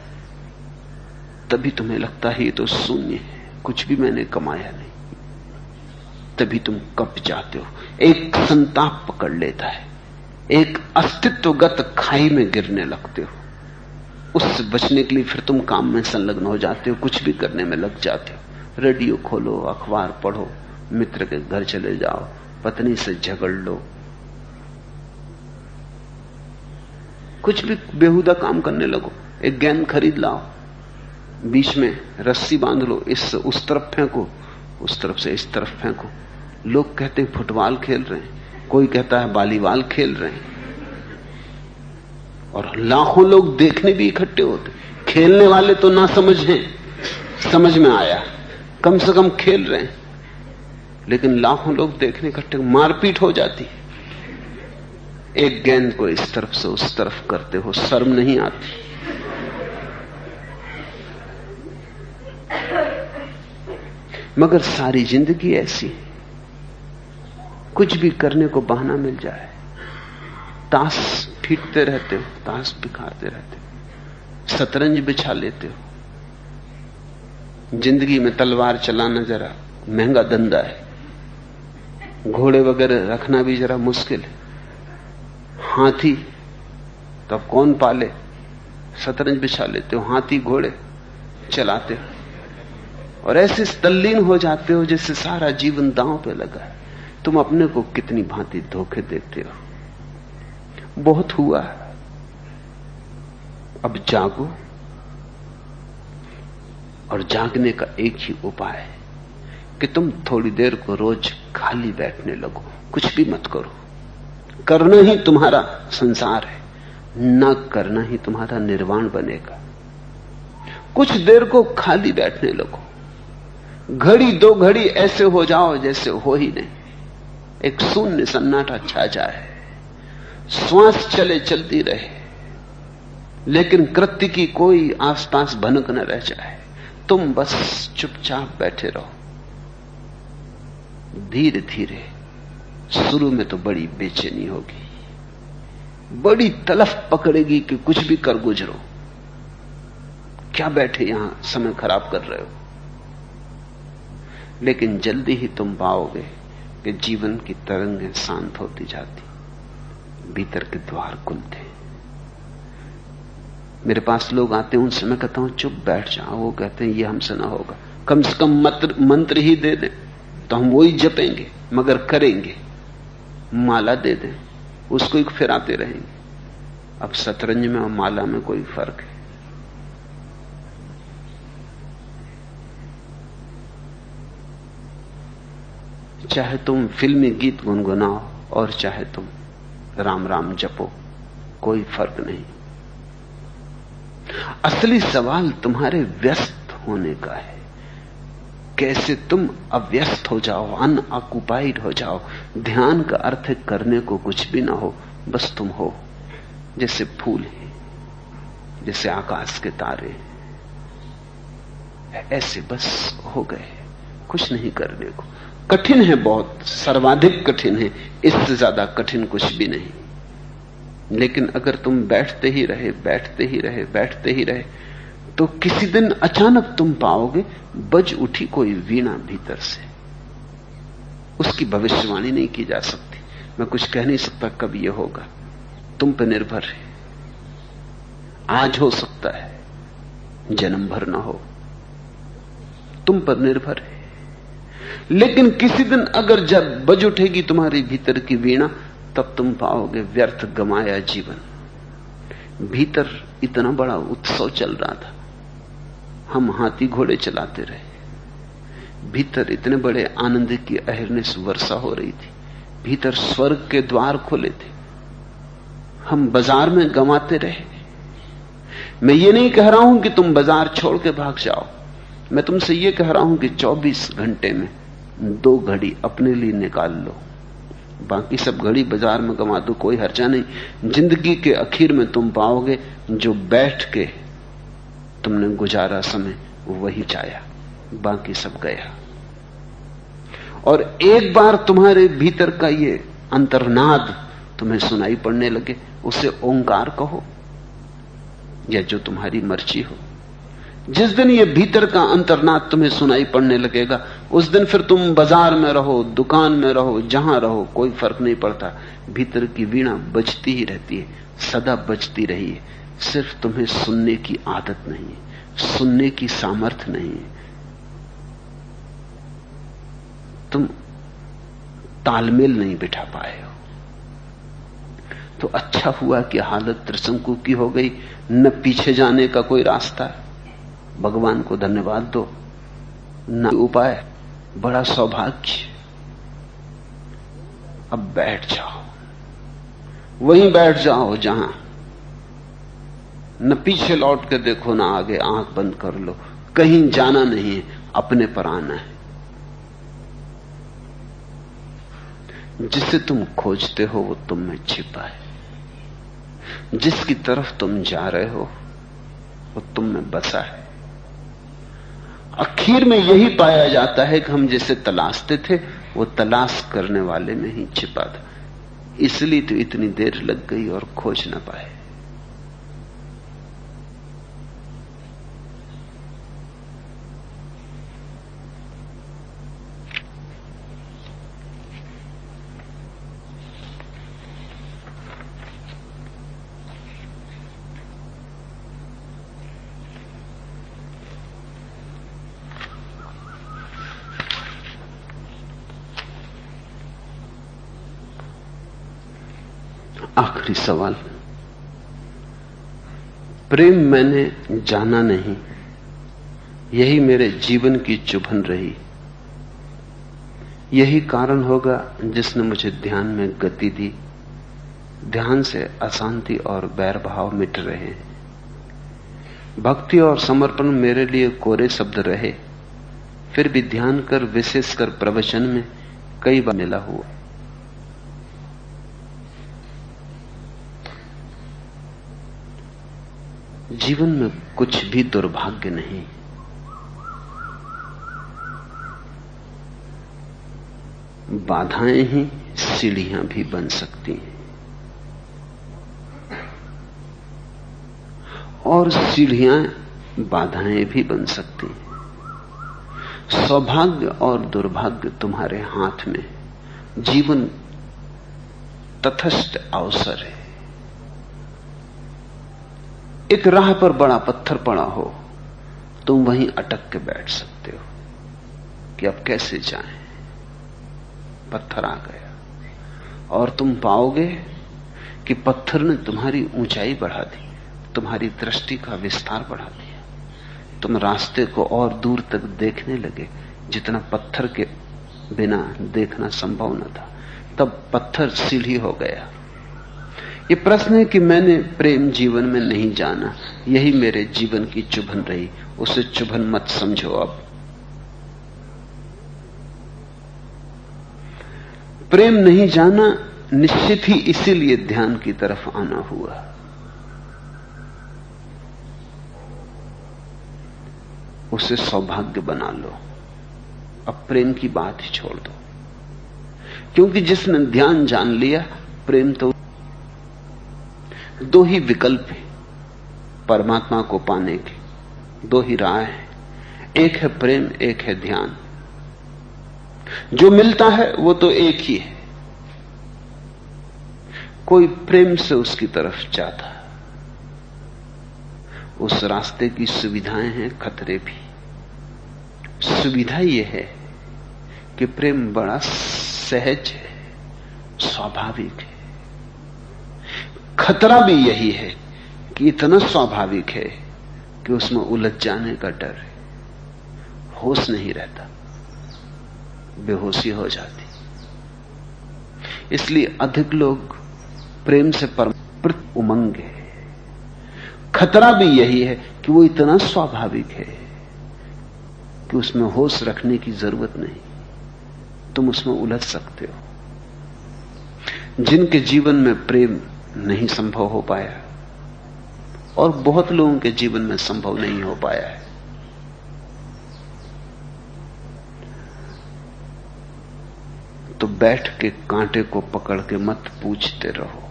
तभी तुम्हें लगता है ये तो शून्य है, कुछ भी मैंने कमाया नहीं। तभी तुम कप जाते हो, एक संताप पकड़ लेता है, एक अस्तित्वगत खाई में गिरने लगते हो। उससे बचने के लिए फिर तुम काम में संलग्न हो जाते हो, कुछ भी करने में लग जाते हो। रेडियो खोलो, अखबार पढ़ो, मित्र के घर चले जाओ, पत्नी से झगड़ लो, कुछ भी बेहुदा काम करने लगो। एक गेंद खरीद लाओ, बीच में रस्सी बांध लो, इससे उस तरफ फेंको, उस तरफ से इस तरफ फेंको। लोग कहते हैं फुटबॉल खेल रहे हैं, कोई कहता है वॉलीबॉल खेल रहे हैं, और लाखों लोग देखने भी इकट्ठे होते। खेलने वाले तो ना समझ हैं, समझ में आया, कम से कम खेल रहे हैं, लेकिन लाखों लोग देखने इकट्ठे, मारपीट हो जाती। एक गेंद को इस तरफ से उस तरफ करते हो, शर्म नहीं आती? मगर सारी जिंदगी ऐसी, कुछ भी करने को बहाना मिल जाए। ताश फीटते रहते हो, ताश बिखारते रहते हो, शतरंज बिछा लेते हो। जिंदगी में तलवार चलाना जरा महंगा धंधा है, घोड़े वगैरह रखना भी जरा मुश्किल है। हाथी तब कौन पाले? शतरंज बिछा लेते हो, हाथी घोड़े चलाते हो, और ऐसे तल्लीन हो जाते हो जैसे सारा जीवन दांव पे लगा है। तुम अपने को कितनी भांति धोखे देते हो। बहुत हुआ, अब जागो। और जागने का एक ही उपाय है कि तुम थोड़ी देर को रोज खाली बैठने लगो, कुछ भी मत करो। करना ही तुम्हारा संसार है, ना करना ही तुम्हारा निर्वाण बनेगा। कुछ देर को खाली बैठने लगो, घड़ी दो घड़ी ऐसे हो जाओ जैसे हो ही नहीं, एक शून्य सन्नाटा छा जाए, श्वास चले चलती रहे, लेकिन कृत्य की कोई आसपास भनक न रह जाए। तुम बस चुपचाप बैठे रहो। धीरे धीरे, शुरू में तो बड़ी बेचैनी होगी, बड़ी तलफ पकड़ेगी कि कुछ भी कर गुजरो, क्या बैठे यहां समय खराब कर रहे हो। लेकिन जल्दी ही तुम पाओगे कि जीवन की तरंगें शांत होती जाती, भीतर के द्वार खुलते। मेरे पास लोग आते हैं, उनसे मैं कहता हूं चुप बैठ जाओ, वो कहते हैं ये हमसे ना होगा, कम से कम मंत्र ही दे दें तो हम वही जपेंगे, मगर करेंगे। माला दे दें, उसको एक फिराते रहेंगे। अब शतरंज में और माला में कोई फर्क है? चाहे तुम फिल्मी गीत गुनगुनाओ और चाहे तुम राम राम जपो, कोई फर्क नहीं। असली सवाल तुम्हारे व्यस्त होने का है। कैसे तुम अव्यस्त हो जाओ, अनऑक्युपाइड हो जाओ। ध्यान का अर्थ है करने को कुछ भी ना हो, बस तुम हो, जैसे फूल है, जैसे आकाश के तारे, ऐसे बस हो गए, कुछ नहीं करने को। कठिन है, बहुत सर्वाधिक कठिन है, इससे ज्यादा कठिन कुछ भी नहीं। लेकिन अगर तुम बैठते ही रहे, बैठते ही रहे, बैठते ही रहे, तो किसी दिन अचानक तुम पाओगे बज उठी कोई वीणा भीतर से। उसकी भविष्यवाणी नहीं की जा सकती, मैं कुछ कह नहीं सकता कब यह होगा, तुम पर निर्भर है। आज हो सकता है, जन्म भर ना हो, तुम पर निर्भर है। लेकिन किसी दिन अगर जब बज उठेगी तुम्हारी भीतर की वीणा, तब तुम पाओगे व्यर्थ गमाया जीवन। भीतर इतना बड़ा उत्सव चल रहा था, हम हाथी घोड़े चलाते रहे, भीतर इतने बड़े आनंद की अहिर्निश वर्षा हो रही थी, भीतर स्वर्ग के द्वार खुले थे, हम बाजार में गंवाते रहे। मैं ये नहीं कह रहा हूं कि तुम बाजार छोड़ के भाग जाओ, मैं तुमसे ये कह रहा हूं कि 24 घंटे में 2 घड़ी अपने लिए निकाल लो, बाकी सब घड़ी बाजार में गंवा दो, कोई हर्जा नहीं। जिंदगी के आखिर में तुम पाओगे जो बैठ के तुमने गुजारा समय वही चाया, बाकी सब गया। और एक बार तुम्हारे भीतर का ये अंतर्नाद तुम्हें सुनाई पड़ने लगे, उसे ओंकार कहो या जो तुम्हारी मर्जी हो। जिस दिन ये भीतर का अंतर्नाद तुम्हें सुनाई पड़ने लगेगा, उस दिन फिर तुम बाजार में रहो, दुकान में रहो, जहां रहो, कोई फर्क नहीं पड़ता। भीतर की वीणा बजती ही रहती है, सदा बजती रही है। सिर्फ तुम्हें सुनने की आदत नहीं है, सुनने की सामर्थ्य नहीं है। तुम तालमेल नहीं बिठा पाए हो। तो अच्छा हुआ कि हालत त्रिशंकु की हो गई, न पीछे जाने का कोई रास्ता है, भगवान को धन्यवाद दो, न उपाय, बड़ा सौभाग्य। अब बैठ जाओ, वहीं बैठ जाओ जहां न पीछे लौट के देखो, ना आगे, आंख बंद कर लो। कहीं जाना नहीं है, अपने पर आना है। जिसे तुम खोजते हो वो तुम में छिपा है, जिसकी तरफ तुम जा रहे हो वो तुम में बसा है। आखिर में यही पाया जाता है कि हम जिसे तलाशते थे वो तलाश करने वाले में ही छिपा था, इसलिए तो इतनी देर लग गई और खोज न पाए। आखिरी सवाल, प्रेम मैंने जाना नहीं, यही मेरे जीवन की चुभन रही। यही कारण होगा जिसने मुझे ध्यान में गति दी। ध्यान से अशांति और बैर भाव मिट रहे हैं। भक्ति और समर्पण मेरे लिए कोरे शब्द रहे, फिर भी ध्यान कर, विशेषकर प्रवचन में कई बार मिला हुआ। जीवन में कुछ भी दुर्भाग्य नहीं। बाधाएं ही सीढ़ियां भी बन सकती हैं, और सीढ़ियां बाधाएं भी बन सकती हैं। सौभाग्य और दुर्भाग्य तुम्हारे हाथ में। जीवन तटस्थ अवसर है। एक राह पर बड़ा पत्थर पड़ा हो, तुम वहीं अटक के बैठ सकते हो कि अब कैसे जाएं। पत्थर आ गया और तुम पाओगे कि पत्थर ने तुम्हारी ऊंचाई बढ़ा दी, तुम्हारी दृष्टि का विस्तार बढ़ा दिया। तुम रास्ते को और दूर तक देखने लगे, जितना पत्थर के बिना देखना संभव न था। तब पत्थर सीढ़ी हो गया। ये प्रश्न है कि मैंने प्रेम जीवन में नहीं जाना, यही मेरे जीवन की चुभन रही। उसे चुभन मत समझो। अब प्रेम नहीं जाना निश्चित ही इसीलिए ध्यान की तरफ आना हुआ। उसे सौभाग्य बना लो। अब प्रेम की बात ही छोड़ दो, क्योंकि जिसने ध्यान जान लिया, प्रेम तो दो ही विकल्प है परमात्मा को पाने के, दो ही राह है। एक है प्रेम, एक है ध्यान। जो मिलता है वो तो एक ही है। कोई प्रेम से उसकी तरफ जाता, उस रास्ते की सुविधाएं हैं, खतरे भी। सुविधा यह है कि प्रेम बड़ा सहज है, स्वाभाविक है। खतरा भी यही है कि इतना स्वाभाविक है कि उसमें उलझ जाने का डर है। होश नहीं रहता, बेहोशी हो जाती। इसलिए अधिक लोग प्रेम से परम उमंग है। खतरा भी यही है कि वो इतना स्वाभाविक है कि उसमें होश रखने की जरूरत नहीं, तुम उसमें उलझ सकते हो। जिनके जीवन में प्रेम नहीं संभव हो पाया, और बहुत लोगों के जीवन में संभव नहीं हो पाया है, तो बैठ के कांटे को पकड़ के मत पूछते रहो।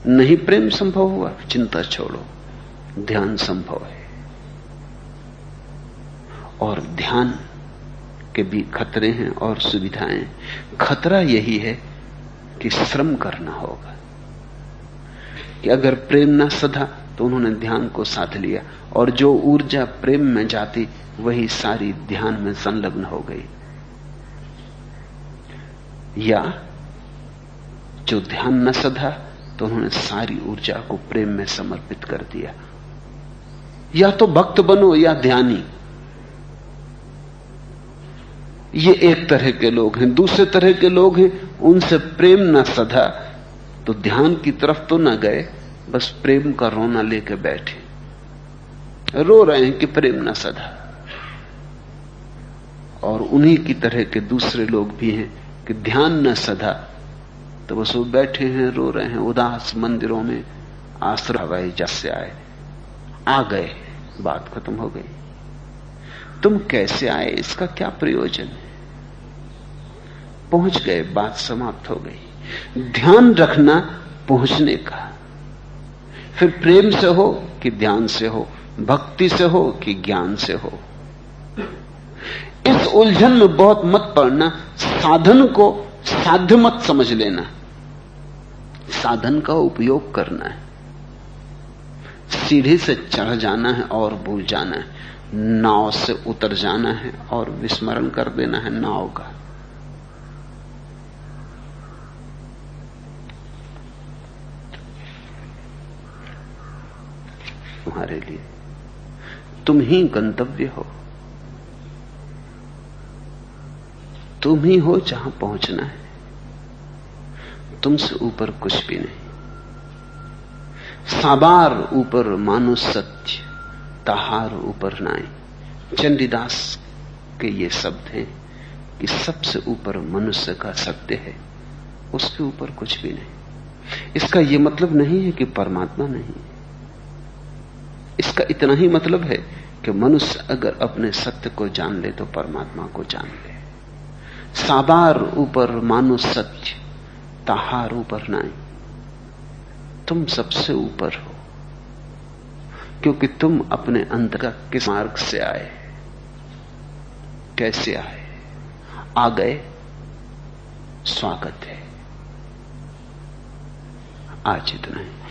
नहीं प्रेम संभव हुआ, चिंता छोड़ो, ध्यान संभव है। और ध्यान के भी खतरे हैं और सुविधाएं। खतरा यही है कि श्रम करना होगा, कि अगर प्रेम ना सधा तो उन्होंने ध्यान को साध लिया, और जो ऊर्जा प्रेम में जाती वही सारी ध्यान में संलग्न हो गई। या जो ध्यान न सधा तो उन्होंने सारी ऊर्जा को प्रेम में समर्पित कर दिया। या तो भक्त बनो या ध्यानी, ये एक तरह के लोग हैं। दूसरे तरह के लोग हैं, उनसे प्रेम न सधा तो ध्यान की तरफ तो न गए, बस प्रेम का रोना लेके बैठे, रो रहे हैं कि प्रेम न सधा। और उन्हीं की तरह के दूसरे लोग भी हैं कि ध्यान न सधा तो बस वो बैठे हैं, रो रहे हैं, उदास मंदिरों में आश्रय हवाई जहाज से आए, आ गए, बात खत्म हो गई। तुम कैसे आए, इसका क्या प्रयोजन है? पहुंच गए, बात समाप्त हो गई। ध्यान रखना पहुंचने का, फिर प्रेम से हो कि ध्यान से हो, भक्ति से हो कि ज्ञान से हो। इस उलझन में बहुत मत पड़ना। साधन को साध्य मत समझ लेना, साधन का उपयोग करना है। सीढ़ी से चढ़ जाना है और भूल जाना है, नाव से उतर जाना है और विस्मरण कर देना है नाव का। तुम्हारे लिए तुम ही गंतव्य हो, तुम ही हो जहां पहुंचना है, तुमसे ऊपर कुछ भी नहीं। साबार ऊपर मानो सत्य, तहार ऊपर नाई। चंडीदास के ये शब्द हैं कि सबसे ऊपर मनुष्य का सत्य है, उसके ऊपर कुछ भी नहीं। इसका यह मतलब नहीं है कि परमात्मा नहीं, इसका इतना ही मतलब है कि मनुष्य अगर अपने सत्य को जान ले तो परमात्मा को जान ले। साबार ऊपर मानो सत्य, ताहार ऊपर नहीं। तुम सबसे ऊपर हो, क्योंकि तुम अपने अंतर का किस मार्ग से आए, कैसे आए, आ गए, स्वागत है। आज इतना ही।